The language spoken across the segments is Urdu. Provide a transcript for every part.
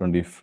25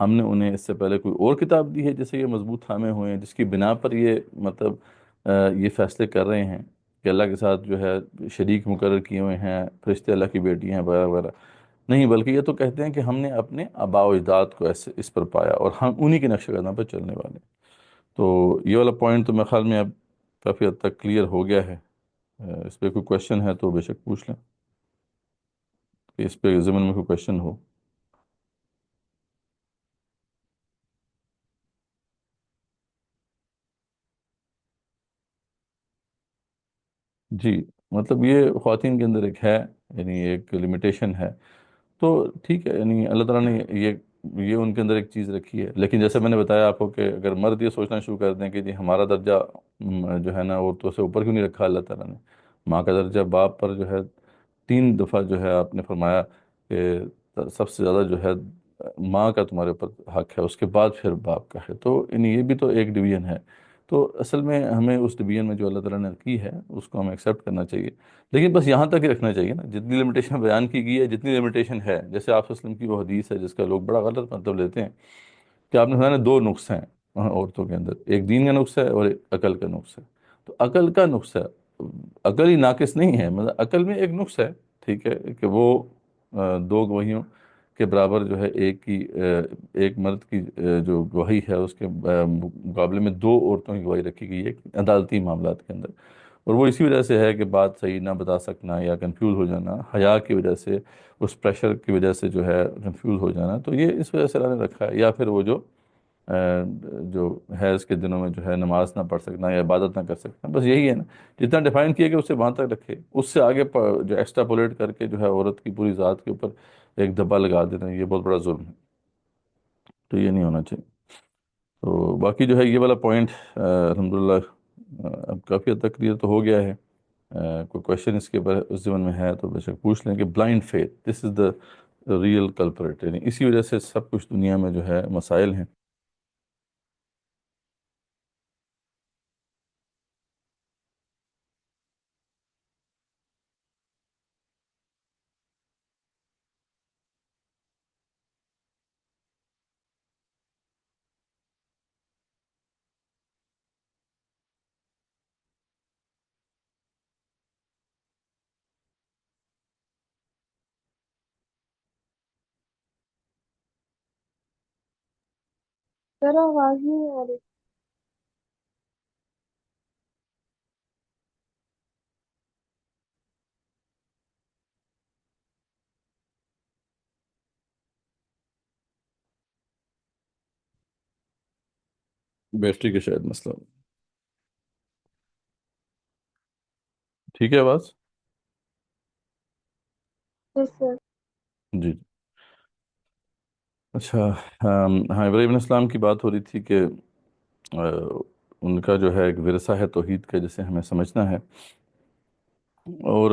ہم نے انہیں اس سے پہلے کوئی اور کتاب دی ہے جسے یہ مضبوط تھامے ہوئے ہیں، جس کی بنا پر یہ مطلب یہ فیصلے کر رہے ہیں کہ اللہ کے ساتھ جو ہے شریک مقرر کیے ہوئے ہیں، فرشتے اللہ کی بیٹی ہیں وغیرہ وغیرہ؟ نہیں، بلکہ یہ تو کہتے ہیں کہ ہم نے اپنے آباء و اجداد کو ایسے اس پر پایا اور ہم انہی کے نقش قدم پر چلنے والے ہیں۔ تو یہ والا پوائنٹ تو میرے خیال میں اب کافی حد تک کلیئر ہو گیا ہے۔ اس پہ کوئی کوشچن ہے تو بے شک پوچھ لیں، کہ اس پہ ضمن میں کوئی کوشچن ہو۔ جی، مطلب یہ خواتین کے اندر ایک ہے، یعنی ایک لمیٹیشن ہے، تو ٹھیک ہے، یعنی اللہ تعالیٰ نے یہ ان کے اندر ایک چیز رکھی ہے، لیکن جیسے میں نے بتایا آپ کو کہ اگر مرد یہ سوچنا شروع کر دیں کہ جی ہمارا درجہ جو ہے نا عورتوں سے اوپر کیوں نہیں رکھا اللہ تعالیٰ نے، ماں کا درجہ باپ پر جو ہے 3 دفعہ جو ہے آپ نے فرمایا کہ سب سے زیادہ جو ہے ماں کا تمہارے اوپر حق ہے، اس کے بعد پھر باپ کا ہے، تو یعنی یہ بھی تو ایک ڈویژن ہے۔ تو اصل میں ہمیں اس ڈویژن میں جو اللہ تعالیٰ نے کی ہے اس کو ہمیں ایکسیپٹ کرنا چاہیے، لیکن بس یہاں تک ہی رکھنا چاہیے نا، جتنی لمیٹیشن بیان کی گئی ہے، جتنی لمیٹیشن ہے، جیسے آپ صلی اللہ علیہ وسلم کی وہ حدیث ہے جس کا لوگ بڑا غلط مطلب لیتے ہیں کہ آپ نے سنا نا 2 نقص ہیں عورتوں کے اندر، ایک دین کا نقص ہے اور ایک عقل کا نقص ہے۔ تو عقل کا نقص ہے، عقل ہی ناقص نہیں ہے، مطلب عقل میں ایک نقص ہے، ٹھیک ہے، کہ وہ 2 گواہیوں کے برابر جو ہے ایک مرد کی جو گواہی ہے اس کے مقابلے میں 2 عورتوں کی گواہی رکھی گئی ہے عدالتی معاملات کے اندر، اور وہ اسی وجہ سے ہے کہ بات صحیح نہ بتا سکنا یا کنفیوز ہو جانا، حیا کی وجہ سے، اس پریشر کی وجہ سے جو ہے کنفیوز ہو جانا، تو یہ اس وجہ سے اللہ نے رکھا ہے، یا پھر وہ جو حیض کے دنوں میں جو ہے نماز نہ پڑھ سکنا یا عبادت نہ کر سکنا، بس یہی ہے نا، جتنا ڈیفائن کیا کہ اسے وہاں تک رکھے، اس سے آگے جو ایکسٹراپولیٹ کر کے جو ہے عورت کی پوری ذات کے اوپر ایک دبا لگا دینا، یہ بہت بڑا ظلم ہے، تو یہ نہیں ہونا چاہیے۔ تو باقی جو ہے یہ والا پوائنٹ الحمدللہ اب کافی حد تک کلیئر تو ہو گیا ہے۔ کوئی کوشچن اس کے اوپر اس زمن میں ہے تو بے شک پوچھ لیں، کہ blind faith this is the real culprit, یعنی اسی وجہ سے سب کچھ دنیا میں جو ہے مسائل ہیں۔ سر آواز نہیں آ رہی۔ بیٹری کا شاید مسئلہ ہو۔ ٹھیک ہے آواز؟ یس سر۔ جی جی۔ اچھا، ہاں، ابراہیم علیہ السلام کی بات ہو رہی تھی کہ آ، ان کا جو ہے ایک ورثہ ہے توحید کا جسے ہمیں سمجھنا ہے، اور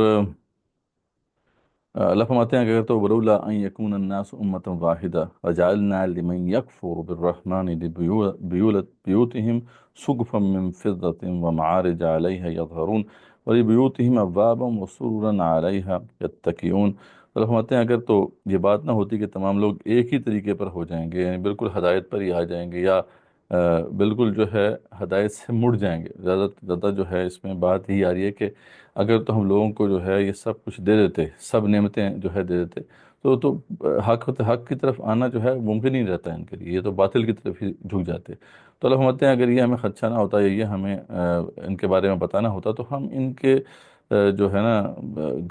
اللہ فرماتے ہیں کہ اگر تو ولولا ان یکون الناس امۃ واحدہ وجعلنا لمن یکفر بالرحمن بیوتہم سقفا من فضة ومعارج علیہا یظہرون ولبیوتہم ابوابا وسررا علیہا یتکئون۔ اللہ فرماتے ہیں اگر تو یہ بات نہ ہوتی کہ تمام لوگ ایک ہی طریقے پر ہو جائیں گے، یعنی بالکل ہدایت پر ہی آ جائیں گے، یا بالکل جو ہے ہدایت سے مڑ جائیں گے، زیادہ زیادہ جو ہے اس میں بات یہی آ رہی ہے کہ اگر تو ہم لوگوں کو جو ہے یہ سب کچھ دے دیتے، سب نعمتیں جو ہے دے دیتے، تو حق کی طرف آنا جو ہے ممکن ہی نہیں رہتا ہے ان کے لیے، یہ تو باطل کی طرف ہی جھک جاتے۔ تو اللہ فرماتے ہیں اگر یہ ہمیں خدشہ نہ ہوتا یا یہ ہمیں ان کے بارے میں بتانا ہوتا تو ہم ان کے جو ہے نا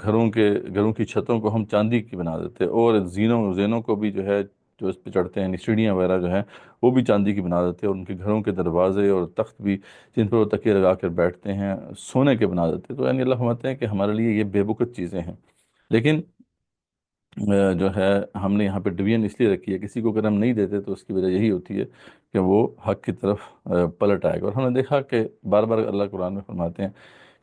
گھروں کی چھتوں کو ہم چاندی کی بنا دیتے، اور زینوں کو بھی جو ہے جو اس پہ چڑھتے ہیں سیڑھیاں وغیرہ جو ہیں وہ بھی چاندی کی بنا دیتے، اور ان کے گھروں کے دروازے اور تخت بھی جن پر وہ تکیے لگا کر بیٹھتے ہیں سونے کے بنا دیتے۔ تو یعنی اللہ فرماتے ہیں کہ ہمارے لیے یہ بے بکت چیزیں ہیں، لیکن جو ہے ہم نے یہاں پہ ڈویژن اس لیے رکھی ہے، کسی کو اگر ہم نہیں دیتے تو اس کی وجہ یہی ہوتی ہے کہ وہ حق کی طرف پلٹ آئے گا، اور ہم نے دیکھا کہ بار بار اللہ قرآن میں فرماتے ہیں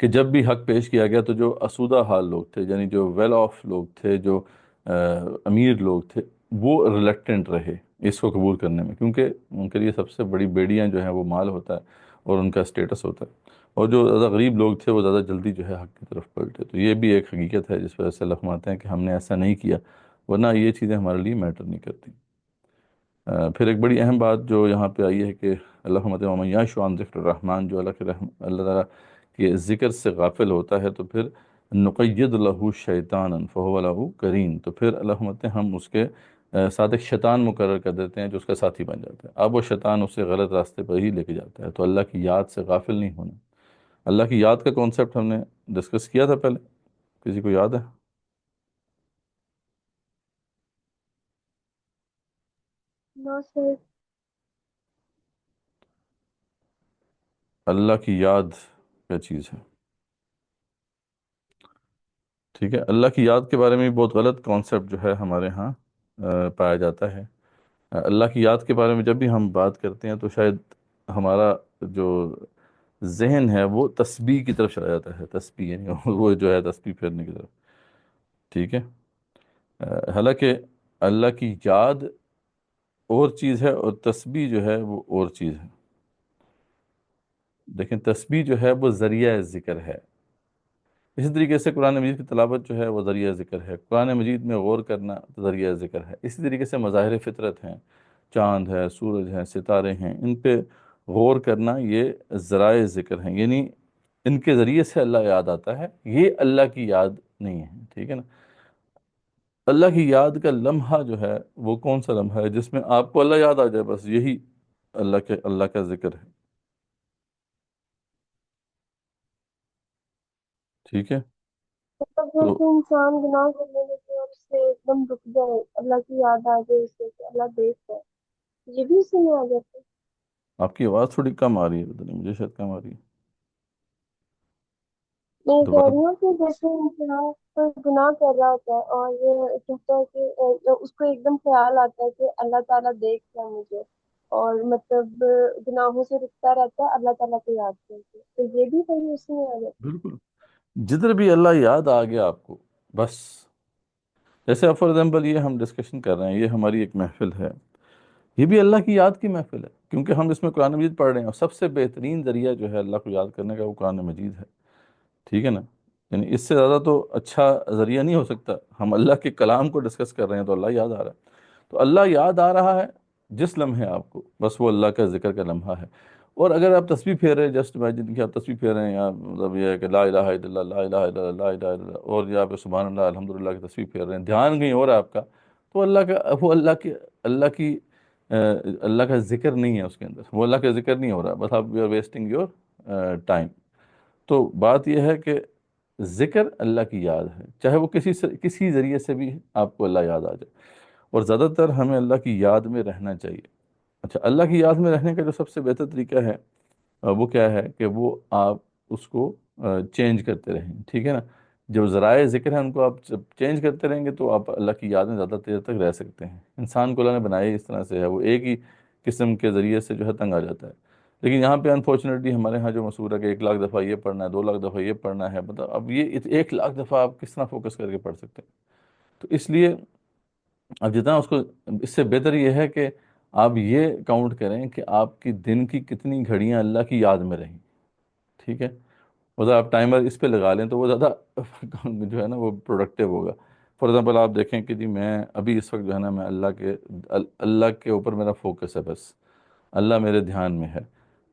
کہ جب بھی حق پیش کیا گیا تو جو اسودہ حال لوگ تھے، یعنی جو ویل آف لوگ تھے، جو امیر لوگ تھے، وہ ریلیکٹنٹ رہے اس کو قبول کرنے میں، کیونکہ ان کے لیے سب سے بڑی بیڑیاں جو ہیں وہ مال ہوتا ہے اور ان کا اسٹیٹس ہوتا ہے، اور جو زیادہ غریب لوگ تھے وہ زیادہ جلدی جو ہے حق کی طرف پلٹے۔ تو یہ بھی ایک حقیقت ہے جس وجہ سے اللہ فرماتے ہیں کہ ہم نے ایسا نہیں کیا، ورنہ یہ چیزیں ہمارے لیے میٹر نہیں کرتی۔ پھر ایک بڑی اہم بات جو یہاں پہ آئی ہے کہ اللہ مت ومن یعش عن ذکر الرحمن، جو اللہ تعالیٰ کے ذکر سے غافل ہوتا ہے تو پھر نقید لہو شیطانا فہو لہو قرین، تو پھر اللہ مت ہم اس کے ساتھ ایک شیطان مقرر کر دیتے ہیں جو اس کا ساتھی بن جاتا ہے، اب وہ شیطان اسے غلط راستے پر ہی لے کے جاتا ہے۔ تو اللہ کی یاد سے غافل نہیں ہونا۔ اللہ کی یاد کا کانسیپٹ ہم نے ڈسکس کیا تھا پہلے، کسی کو یاد ہے؟ نو سر۔ اللہ کی یاد کیا چیز ہے؟ ٹھیک ہے، اللہ کی یاد کے بارے میں بھی بہت غلط کانسیپٹ جو ہے ہمارے ہاں پایا جاتا ہے۔ اللہ کی یاد کے بارے میں جب بھی ہم بات کرتے ہیں تو شاید ہمارا جو ذہن ہے وہ تسبیح کی طرف چلا جاتا ہے، تسبیح یعنی وہ جو ہے تسبیح پھیرنے کی طرف، ٹھیک ہے۔ حالانکہ اللہ کی یاد اور چیز ہے اور تسبیح جو ہے وہ اور چیز ہے۔ لیکن تسبیح جو ہے وہ ذریعہ ذکر ہے، اسی طریقے سے قرآن مجید کی تلاوت جو ہے وہ ذریعہ ذکر ہے، قرآن مجید میں غور کرنا ذریعہ ذکر ہے، اسی طریقے سے مظاہر فطرت ہیں، چاند ہے، سورج ہیں، ستارے ہیں، ان پہ غور کرنا یہ ذرائع ذکر ہیں، یعنی ان کے ذریعے سے اللہ یاد آتا ہے، یہ اللہ کی یاد نہیں ہے، ٹھیک ہے نا۔ اللہ کی یاد کا لمحہ جو ہے وہ کون سا لمحہ ہے جس میں آپ کو اللہ یاد آ جائے، بس یہی اللہ کا ذکر ہے، ٹھیک ہے۔ مطلب تو جیسے انسان گناہ کرنے لگے اور اس سے ایک دم رک جائے، اللہ کی یاد آ جائے اسے کہ اللہ دیکھ رہا ہے، یہ بھی اسی میں آ جاتا ہے۔ آپ کی آواز تھوڑی کم آ رہی ہے، پتہ نہیں مجھے شاید کم آ رہی ہے، میں کہہ دوبارہ۔ رہی ہوں کہ جیسے انسان کوئی گناہ کر رہا ہوتا ہے اور کہتا ہے کہ اس کو ایک دم خیال آتا ہے کہ اللہ تعالیٰ دیکھ رہا ہے مجھے، اور مطلب گناہوں سے رکتا رہتا ہے اللہ تعالیٰ کو یاد کر کے، تو یہ بھی صحیح اسی میں آ جاتا بالکل، جدھر بھی اللہ یاد آ گیا آپ کو، بس جیسے فار ایگزامپل یہ ہم ڈسکشن کر رہے ہیں، یہ ہماری ایک محفل ہے، یہ بھی اللہ کی یاد کی محفل ہے، کیونکہ ہم اس میں قرآن مجید پڑھ رہے ہیں، اور سب سے بہترین ذریعہ جو ہے اللہ کو یاد کرنے کا وہ قرآن مجید ہے، ٹھیک ہے نا۔ یعنی اس سے زیادہ تو اچھا ذریعہ نہیں ہو سکتا، ہم اللہ کے کلام کو ڈسکس کر رہے ہیں تو اللہ یاد آ رہا ہے، تو اللہ یاد آ رہا ہے جس لمحے آپ کو، بس وہ اللہ کا ذکر کا لمحہ ہے۔ اور اگر آپ تسبیح پھیر رہے ہیں، جسٹ امیجن کہ آپ تسبیح پھیر رہے ہیں، یا مطلب یہ ہے کہ لا الہ الا اللہ، لا الہ الا اللہ، لا الہ الا اللہ، اور یا پہ سبحان اللہ الحمدللہ کی تسبیح پھیر رہے ہیں، دھیان کہیں اور ہے آپ کا، تو اللہ کی اللہ کا ذکر نہیں ہے اس کے اندر، وہ اللہ کا ذکر نہیں ہو رہا، بس آپ you are wasting your time. تو بات یہ ہے کہ ذکر اللہ کی یاد ہے، چاہے وہ کسی ذریعے سے بھی آپ کو اللہ یاد آ جائے، اور زیادہ تر ہمیں اللہ کی یاد میں رہنا چاہیے۔ اچھا، اللہ کی یاد میں رہنے کا جو سب سے بہتر طریقہ ہے وہ کیا ہے کہ وہ آپ اس کو چینج کرتے رہیں، ٹھیک ہے نا۔ جو ذرائع ذکر ہیں ان کو آپ جب چینج کرتے رہیں گے تو آپ اللہ کی یاد میں زیادہ دیر تک رہ سکتے ہیں۔ انسان کو اللہ نے بنایا ہی اس طرح سے ہے، وہ ایک ہی قسم کے ذریعے سے جو ہے تنگ آ جاتا ہے، لیکن یہاں پہ انفارچونیٹلی ہمارے ہاں جو مسئول ہے کہ 1 لاکھ دفعہ یہ پڑھنا ہے، 2 لاکھ دفعہ یہ پڑھنا ہے، مطلب اب یہ 1 لاکھ دفعہ آپ کس طرح فوکس کر کے پڑھ سکتے ہیں؟ تو اس لیے اب جتنا اس کو، اس سے بہتر یہ ہے کہ آپ یہ کاؤنٹ کریں کہ آپ کی دن کی کتنی گھڑیاں اللہ کی یاد میں رہیں، ٹھیک ہے۔ اگر آپ ٹائمر اس پہ لگا لیں تو وہ زیادہ جو ہے نا وہ پروڈکٹیو ہوگا۔ فار ایگزامپل آپ دیکھیں کہ جی میں ابھی اس وقت جو ہے نا میں اللہ کے اوپر میرا فوکس ہے، بس اللہ میرے دھیان میں ہے،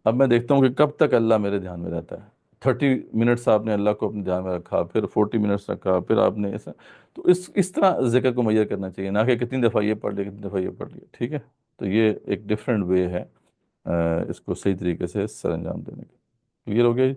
اب میں دیکھتا ہوں کہ کب تک اللہ میرے دھیان میں رہتا ہے۔ 30 منٹس آپ نے اللہ کو اپنے دھیان میں رکھا، پھر 40 منٹس رکھا، پھر آپ نے ایسا، تو اس طرح ذکر کو میئر کرنا چاہیے، نہ کہ کتنی دفعہ یہ پڑھ لیا، کتنی دفعہ یہ پڑھ لیا، ٹھیک ہے۔ تو یہ ایک ڈفرینٹ وے ہے اس کو صحیح طریقے سے سر انجام دینے کا۔ کلیئر ہو گیا جی؟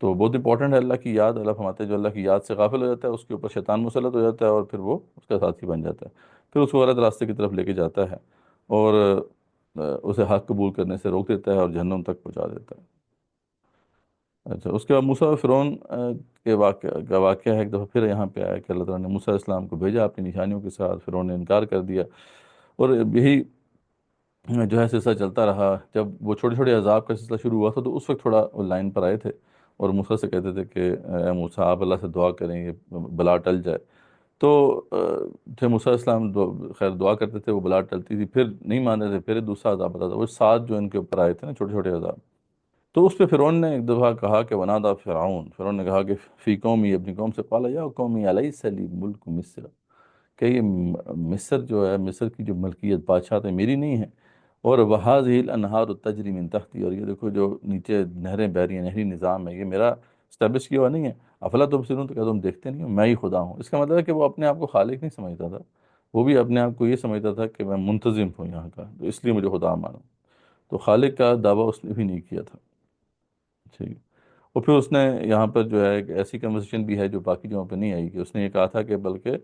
تو بہت امپورٹنٹ ہے اللہ کی یاد۔ اللہ فرماتے ہیں جو اللہ کی یاد سے غافل ہو جاتا ہے اس کے اوپر شیطان مسلط ہو جاتا ہے، اور پھر وہ اس کا ساتھی بن جاتا ہے، پھر اس کو غلط راستے کی طرف لے کے جاتا ہے، اور اسے حق قبول کرنے سے روک دیتا ہے اور جہنم تک پہنچا دیتا ہے۔ اچھا، اس کے بعد موسیٰ اور فرعون کے واقعہ ہے، ایک دفعہ پھر یہاں پہ آیا کہ اللہ تعالیٰ نے موسیٰ علیہ السلام کو بھیجا اپنی نشانیوں کے ساتھ، فرعون نے انکار کر دیا، اور یہی جو ہے سلسلہ چلتا رہا۔ جب وہ چھوٹے چھوٹے عذاب کا سلسلہ شروع ہوا تھا تو اس وقت تھوڑا وہ لائن پر آئے تھے، اور موسیٰ سے کہتے تھے کہ اے موسیٰ آپ اللہ سے دعا کریں یہ بلا ٹل جائے، تو تھے موسیٰ علیہ السلام خیر دعا کرتے تھے، وہ بلا ٹلتی تھی، پھر نہیں مان رہے تھے، پھر دوسرا عذاب آتا تھا، وہ 7 جو ان کے اوپر آئے تھے نا چھوٹے چھوٹے عذاب، تو اس پہ فرعون نے ایک دفعہ کہا کہ ونادا فرعون نے کہا کہ فی قومی، اپنی قوم سے، قال یا قومی الیس لی ملک مصر، کہ یہ مصر جو ہے، مصر کی جو ملکیت، بادشاہت ہے، میری نہیں ہے، اور وہذہ الانہار تجری من تحتی، اور یہ دیکھو جو نیچے نہریں بہ رہی ہیں، نہری نظام ہے، یہ میرا اسٹیبلش کیا ہوا نہیں ہے، افلا تبصرون، تو کیا تم دیکھتے نہیں ہو میں ہی خدا ہوں؟ اس کا مطلب ہے کہ وہ اپنے آپ کو خالق نہیں سمجھتا تھا، وہ بھی اپنے آپ کو یہ سمجھتا تھا کہ میں منتظم ہوں یہاں کا، تو اس لیے مجھے خدا مانو، تو خالق کا دعویٰ اس نے بھی نہیں کیا تھا، ٹھیک ہے۔ اور پھر اس نے یہاں پر جو ہے ایک ایسی کنورسیشن بھی ہے جو باقی جگہوں پہ نہیں آئی، کہ اس نے یہ کہا تھا کہ بلکہ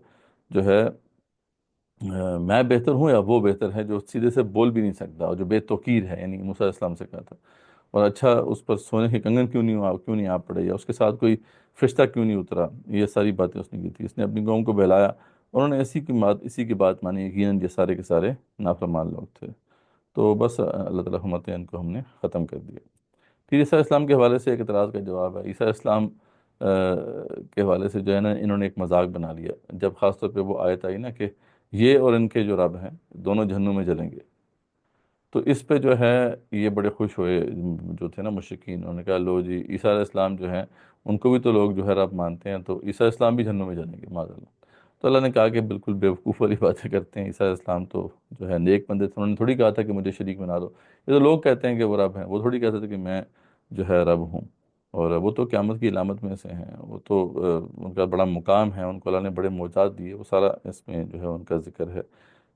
جو ہے میں بہتر ہوں یا وہ بہتر ہے جو سیدھے سے بول بھی نہیں سکتا، اور جو بے توقیر ہے، یعنی موسیٰ علیہ السلام سے کہا تھا، اور اچھا اس پر سونے کے کنگن کیوں نہیں آپ پڑے، یا اس کے ساتھ کوئی فرشتہ کیوں نہیں اترا، یہ ساری باتیں اس نے کی تھی، اس نے اپنی قوم کو بہلایا، انہوں نے اسی کی بات مانی، یقیناً یہ سارے کے سارے نافرمان لوگ تھے، تو بس اللہ تعالیٰ فرماتے ہیں ان کو ہم نے ختم کر دیا۔ پھر عیسیٰ علیہ السلام کے حوالے سے ایک اعتراض کا جواب ہے، عیسیٰ علیہ السلام کے حوالے سے جو ہے نا، انہوں نے ایک مذاق بنا لیا، جب خاص طور پہ وہ آیت آئی نا کہ یہ اور ان کے جو رب ہیں دونوں جہنم میں جلیں گے، تو اس پہ جو ہے یہ بڑے خوش ہوئے جو تھے نا مشرکین، انہوں نے کہا لو جی عیسیٰ علیہ السلام جو ہیں ان کو بھی تو لوگ جو ہے رب مانتے ہیں، تو عیسیٰ علیہ السلام بھی جہنم میں جلیں گے معاذ اللہ۔ تو اللہ نے کہا کہ بالکل بیوقوف والی باتیں کرتے ہیں، عیسیٰ علیہ السلام تو جو ہے نیک بندے تھے، انہوں نے تھوڑی کہا تھا کہ مجھے شریک بنا دو، یہ تو لوگ کہتے ہیں کہ وہ رب ہیں، وہ تھوڑی کہتے تھے کہ میں جو ہے رب ہوں، اور وہ تو قیامت کی علامت میں سے ہیں، وہ تو ان کا بڑا مقام ہے، ان کو اللہ نے بڑے معجزات دیے، وہ سارا اس میں جو ہے ان کا ذکر ہے،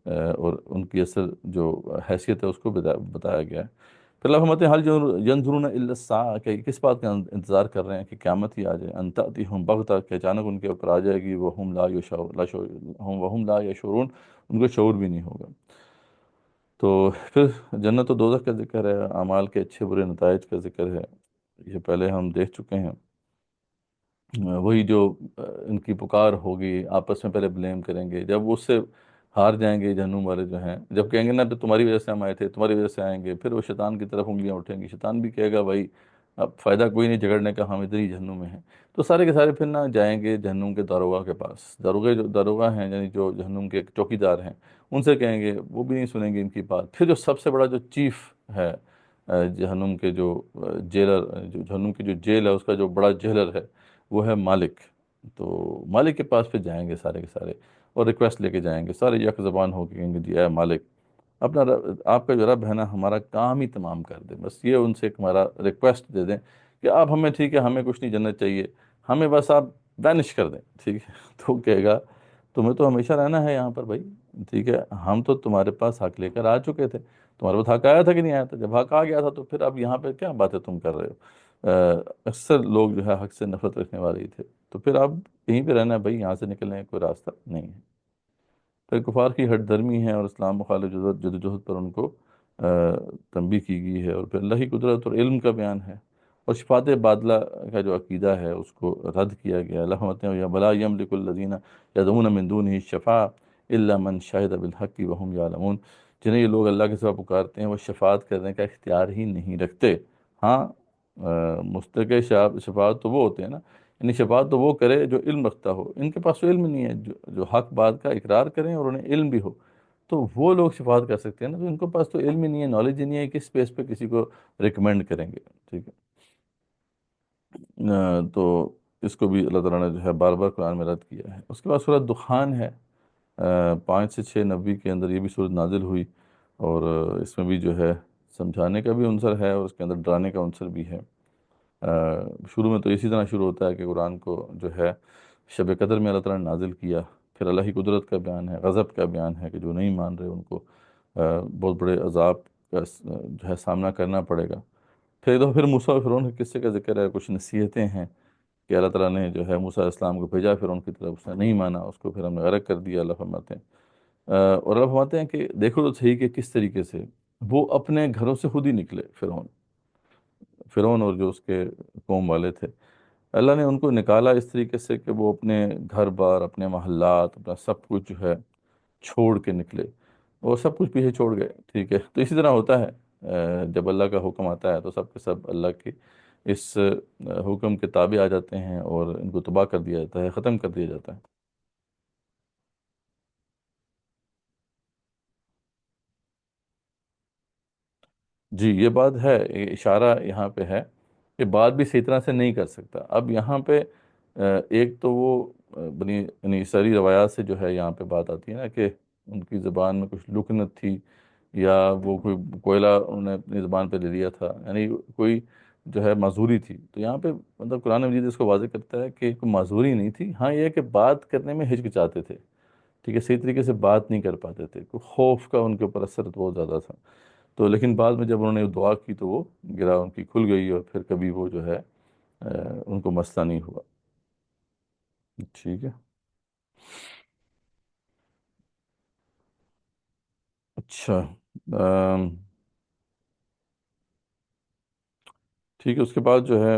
اور ان کی اصل جو حیثیت ہے اس کو بتایا گیا ہے۔ پھر اللہ فرماتے ہیں حل ینظرون الا الساعہ، کہ کس بات کا انتظار کر رہے ہیں کہ قیامت ہی آ جائے، ان تأتیہم بغتہ، کہ اچانک ان کے اوپر آ جائے گی، وہم لا یشعرون، ان کو شعور بھی نہیں ہوگا۔ تو پھر جنت و دوزخ کا ذکر ہے، اعمال کے اچھے برے نتائج کا ذکر ہے، یہ پہلے ہم دیکھ چکے ہیں۔ وہی جو ان کی پکار ہوگی، آپس میں پہلے بلیم کریں گے، جب اس سے ہار جائیں گے جہنم والے جو ہیں، جب کہیں گے نا تو تمہاری وجہ سے ہم آئے تھے، تمہاری وجہ سے آئیں گے، پھر وہ شیطان کی طرف انگلیاں اٹھیں گی، شیطان بھی کہے گا بھائی اب فائدہ کوئی نہیں جھگڑنے کا، ہم ادھر ہی جہنم میں ہیں، تو سارے کے سارے پھر نہ جائیں گے جہنم کے داروغہ کے پاس، داروغہ ہیں یعنی جو جہنم کے چوکی دار ہیں، ان سے کہیں گے، وہ بھی نہیں سنیں گے ان کی بات۔ پھر جو سب سے بڑا جو چیف ہے جہنم کے جو جیلر، جو جہنم کی جو جیل ہے اس کا جو بڑا جیلر ہے وہ ہے مالک، تو مالک کے پاس پھر جائیں گے سارے کے سارے، اور ریکویسٹ لے کے جائیں گے سارے، یک زبان ہو کے کہیں گے جی اے مالک، اپنا آپ کا جو رب ہے نا ہمارا کام ہی تمام کر دے، بس یہ ان سے ایک ہمارا ریکویسٹ دے دیں کہ آپ ہمیں، ٹھیک ہے ہمیں کچھ نہیں جنت چاہیے، ہمیں بس آپ وینش کر دیں، ٹھیک ہے تو کہے گا تمہیں تو ہمیشہ رہنا ہے یہاں پر بھائی، ٹھیک ہے ہم تو تمہارے پاس حق لے کر آ چکے تھے، تمہارے پاس حق آیا تھا کہ نہیں آیا تھا؟ جب حق آ گیا تھا تو پھر اب یہاں پہ کیا باتیں تم کر رہے ہو؟ اکثر لوگ جو ہے حق سے نفرت رکھنے والے ہی تھے، تو پھر اب یہیں پہ رہنا ہے بھائی، یہاں سے نکلنے کا کوئی راستہ نہیں ہے۔ پھر کفار کی ہٹ درمی ہے اور اسلام مخالف جدوجہد پر ان کو تنبیہ کی گئی ہے، اور پھر اللہ کی قدرت اور علم کا بیان ہے، اور شفاعت بادلہ کا جو عقیدہ ہے اس کو رد کیا گیا۔ اللہ فرماتے ہیں یا بلا یملک الذین یدعون من دونہ الشفاعۃ الا من شہد بالحق وهم یعلمون، جنہیں یہ لوگ اللہ کے سوا پکارتے ہیں وہ شفاعت کرنے کا اختیار ہی نہیں رکھتے۔ ہاں مستحق شفاعت تو وہ ہوتے ہیں نا، یعنی شفاعت تو وہ کرے جو علم رکھتا ہو، ان کے پاس تو علم نہیں ہے، جو حق بات کا اقرار کریں اور انہیں علم بھی ہو، تو وہ لوگ شفاعت کر سکتے ہیں نا، تو ان کے پاس تو علم ہی نہیں ہے، نالج ہی نہیں ہے، کس بیس پہ کسی کو ریکمینڈ کریں گے، ٹھیک ہے۔ تو اس کو بھی اللہ تعالیٰ نے جو ہے بار بار قرآن میں رد کیا ہے۔ اس کے بعد سورۃ دخان ہے، 5 سے 6 نبی کے اندر یہ بھی سورۃ نازل ہوئی، اور اس میں بھی جو ہے سمجھانے کا بھی عنصر ہے، اور اس کے اندر ڈرانے کا عنصر بھی ہے۔ شروع میں تو اسی طرح شروع ہوتا ہے کہ قرآن کو جو ہے شب قدر میں اللہ تعالیٰ نے نازل کیا، پھر اللہ کی قدرت کا بیان ہے، غضب کا بیان ہے کہ جو نہیں مان رہے ان کو بہت بڑے عذاب کا جو ہے سامنا کرنا پڑے گا۔ پھر ایک دفعہ پھر موسیٰ اور فرعون کے قصے کا ذکر ہے، کچھ نصیحتیں ہیں کہ اللہ تعالیٰ نے جو ہے موسیٰ علیہ السلام کو بھیجا فرعون کی طرف، اس نے نہیں مانا، اس کو پھر ہم نے غرق کر دیا، اللہ فرماتے ہیں۔ اور اللہ فرماتے ہیں کہ دیکھو تو صحیح کہ کس طریقے سے وہ اپنے گھروں سے خود ہی نکلے، فرعون اور جو اس کے قوم والے تھے، اللہ نے ان کو نکالا اس طریقے سے کہ وہ اپنے گھر بار، اپنے محلات، اپنا سب کچھ جو ہے چھوڑ کے نکلے، وہ سب کچھ پیچھے چھوڑ گئے، ٹھیک ہے۔ تو اسی طرح ہوتا ہے جب اللہ کا حکم آتا ہے تو سب کے سب اللہ کے اس حکم کے تابع آ جاتے ہیں، اور ان کو تباہ کر دیا جاتا ہے، ختم کر دیا جاتا ہے۔ جی یہ بات ہے، یہ اشارہ یہاں پہ ہے کہ بات بھی صحیح طرح سے نہیں کر سکتا۔ اب یہاں پہ ایک تو وہ بنی یعنی ساری روایات سے جو ہے یہاں پہ بات آتی ہے نا کہ ان کی زبان میں کچھ لکنت تھی، یا وہ کوئی کوئلہ انہوں نے اپنی زبان پہ لے لیا تھا، یعنی کوئی جو ہے معذوری تھی۔ تو یہاں پہ مطلب قرآن مجید اس کو واضح کرتا ہے کہ کوئی معذوری نہیں تھی، ہاں یہ ہے کہ بات کرنے میں ہچکچاتے تھے، ٹھیک ہے، صحیح طریقے سے بات نہیں کر پاتے تھے، کوئی خوف کا ان کے اوپر اثر بہت زیادہ تھا۔ تو لیکن بعد میں جب انہوں نے دعا کی تو وہ گرا ان کی کھل گئی، اور پھر کبھی وہ جو ہے ان کو مسئلہ نہیں ہوا۔ ٹھیک ہے، اچھا، آم، ٹھیک ہے، اس کے بعد جو ہے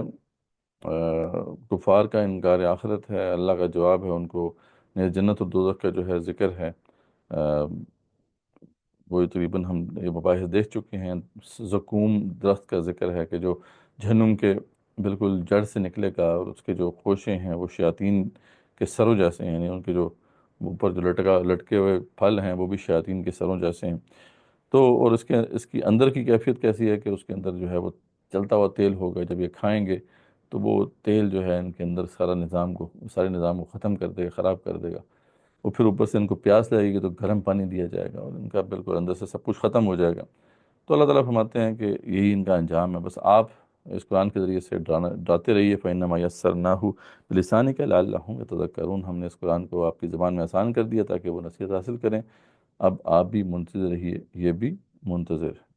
کفار کا انکار آخرت ہے، اللہ کا جواب ہے ان کو، جنت و دوزخ کا جو ہے ذکر ہے۔ وہ تقریباً ہم یہ مباحث دیکھ چکے ہیں۔ زقوم درخت کا ذکر ہے کہ جو جہنم کے بالکل جڑ سے نکلے گا، اور اس کے جو خوشے ہیں وہ شیاطین کے سروں جیسے ہیں، یعنی ان کے جو اوپر جو لٹکے ہوئے پھل ہیں وہ بھی شیاطین کے سروں جیسے ہیں۔ تو اور اس کی اندر کی کیفیت کیسی ہے کہ اس کے اندر جو ہے وہ چلتا ہوا تیل ہوگا، جب یہ کھائیں گے تو وہ تیل جو ہے ان کے اندر سارے نظام کو ختم کر دے گا، خراب کر دے گا۔ اور پھر اوپر سے ان کو پیاس لگے گی تو گرم پانی دیا جائے گا، اور ان کا بالکل اندر سے سب کچھ ختم ہو جائے گا۔ تو اللہ تعالیٰ فرماتے ہیں کہ یہی ان کا انجام ہے، بس آپ اس قرآن کے ذریعے سے ڈراتے رہیے، فَإِنَّمَا يَسَّرْنَاهُ بِلِسَانِكَ لَعَلَّهُمْ يَتَذَكَّرُونَ، ہم نے اس قرآن کو آپ کی زبان میں آسان کر دیا تاکہ وہ نصیحت حاصل کریں۔ اب آپ بھی منتظر رہیے، یہ بھی منتظر ہے۔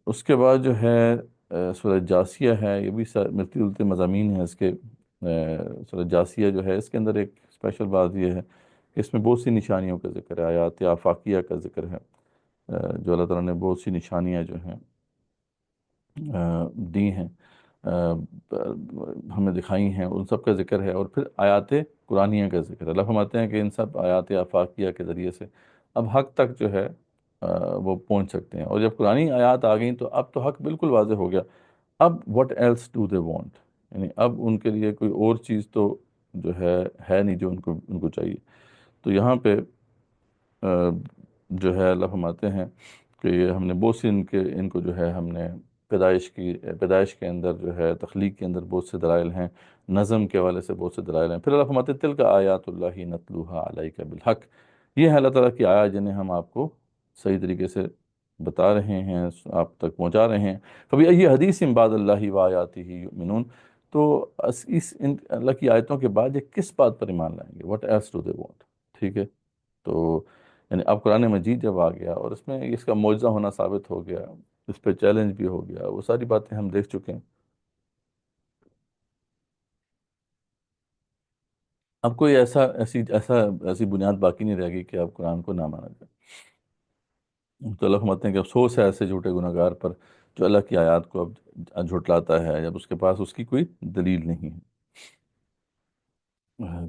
اس کے بعد جو ہے سورہ جاسیہ ہے، یہ بھی ملتی جلتے مضامین ہیں اس کے۔ سورہ جاسیہ جو ہے اس کے اندر ایک اسپیشل بات یہ ہے کہ اس میں بہت سی نشانیوں کا ذکر ہے، آیات آفاقیہ کا ذکر ہے، جو اللہ تعالیٰ نے بہت سی نشانیاں جو ہیں دی ہیں، ہمیں دکھائی ہیں، ان سب کا ذکر ہے، اور پھر آیات قرآنیہ کا ذکر ہے۔ اللہ فرماتے ہیں کہ ان سب آیات آفاقیہ کے ذریعے سے اب حق تک جو ہے وہ پہنچ سکتے ہیں، اور جب قرآنی آیات آ گئیں تو اب تو حق بالکل واضح ہو گیا۔ اب what else do they want، یعنی اب ان کے لیے کوئی اور چیز تو جو ہے نہیں جو ان کو چاہیے۔ تو یہاں پہ جو ہے اللہ فرماتے ہیں کہ یہ ہم نے بہت سی ان کو جو ہے ہم نے پیدائش کے اندر جو ہے تخلیق کے اندر بہت سے دلائل ہیں، نظم کے حوالے سے بہت سے دلائل ہیں۔ پھر اللہ فرماتے ہیں تلک آیات اللہ نتلوہا علیک بالحق، یہ ہے اللہ تعالیٰ کی آیات جنہیں ہم آپ کو صحیح طریقے سے بتا رہے ہیں، آپ تک پہنچا رہے ہیں۔ کبھی یہ حدیث بعد اللہ و آیاتہ یؤمنون، تو اللہ کی آیتوں کے بعد یہ کس بات پر ایمان لائیں گے، what else do they want، ٹھیک ہے۔ تو یعنی اب قرآن مجید جب آ گیا اور اس میں اس کا معجزہ ہونا ثابت ہو گیا، اس پہ چیلنج بھی ہو گیا، وہ ساری باتیں ہم دیکھ چکے ہیں۔ اب کوئی ایسی بنیاد باقی نہیں رہ گئی کہ اب قرآن کو نہ مانا جائے۔ تو اللہ فرماتے ہیں کہ افسوس ہے ایسے جھوٹے گناہ گار پر جو اللہ کی آیات کو اب جھٹلاتا ہے جب اس کے پاس اس کی کوئی دلیل نہیں ہے۔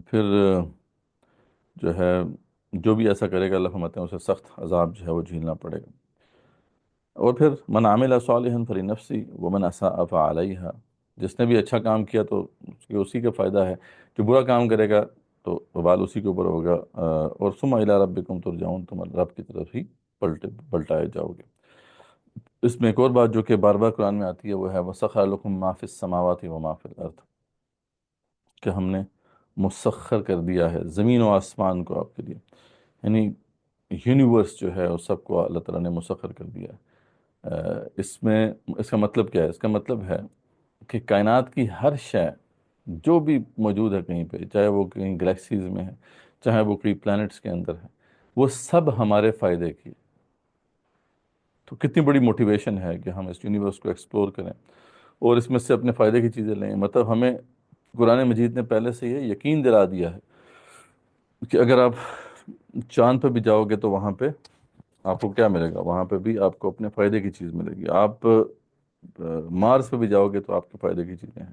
پھر جو ہے جو بھی ایسا کرے گا اللہ فرماتے ہیں اسے سخت عذاب جو ہے وہ جھیلنا پڑے گا۔ اور پھر من عمل صالحا فلنفسی ومن اساء فعلیہا، جس نے بھی اچھا کام کیا تو اسی کا فائدہ ہے، جو برا کام کرے گا تو وبال اسی کے اوپر ہوگا۔ اور ثم الی ربکم ترجعون، تم رب کی طرف ہی پلٹائے جاؤ گے۔ اس میں ایک اور بات جو کہ بار بار قرآن میں آتی ہے وہ ہے وَسَخَّرَ لَكُم مَا فِي السَّمَاوَاتِ وَمَا فِي الْأَرْضِ، کہ ہم نے مسخر کر دیا ہے زمین و آسمان کو آپ کے لیے، یعنی یونیورس جو ہے اس سب کو اللہ تعالیٰ نے مسخر کر دیا ہے۔ اس کا مطلب کیا ہے؟ اس کا مطلب ہے کہ کائنات کی ہر شے جو بھی موجود ہے کہیں پہ، چاہے وہ کہیں گلیکسیز میں ہے، چاہے وہ کئی پلانٹس کے اندر ہے، وہ سب ہمارے فائدے کی۔ تو کتنی بڑی موٹیویشن ہے کہ ہم اس یونیورس کو ایکسپلور کریں اور اس میں سے اپنے فائدے کی چیزیں لیں۔ مطلب ہمیں قرآن مجید نے پہلے سے یہ یقین دلا دیا ہے کہ اگر آپ چاند پہ بھی جاؤ گے تو وہاں پہ آپ کو کیا ملے گا، وہاں پہ بھی آپ کو اپنے فائدے کی چیز ملے گی۔ آپ مارس پہ بھی جاؤ گے تو آپ کے فائدے کی چیزیں ہیں،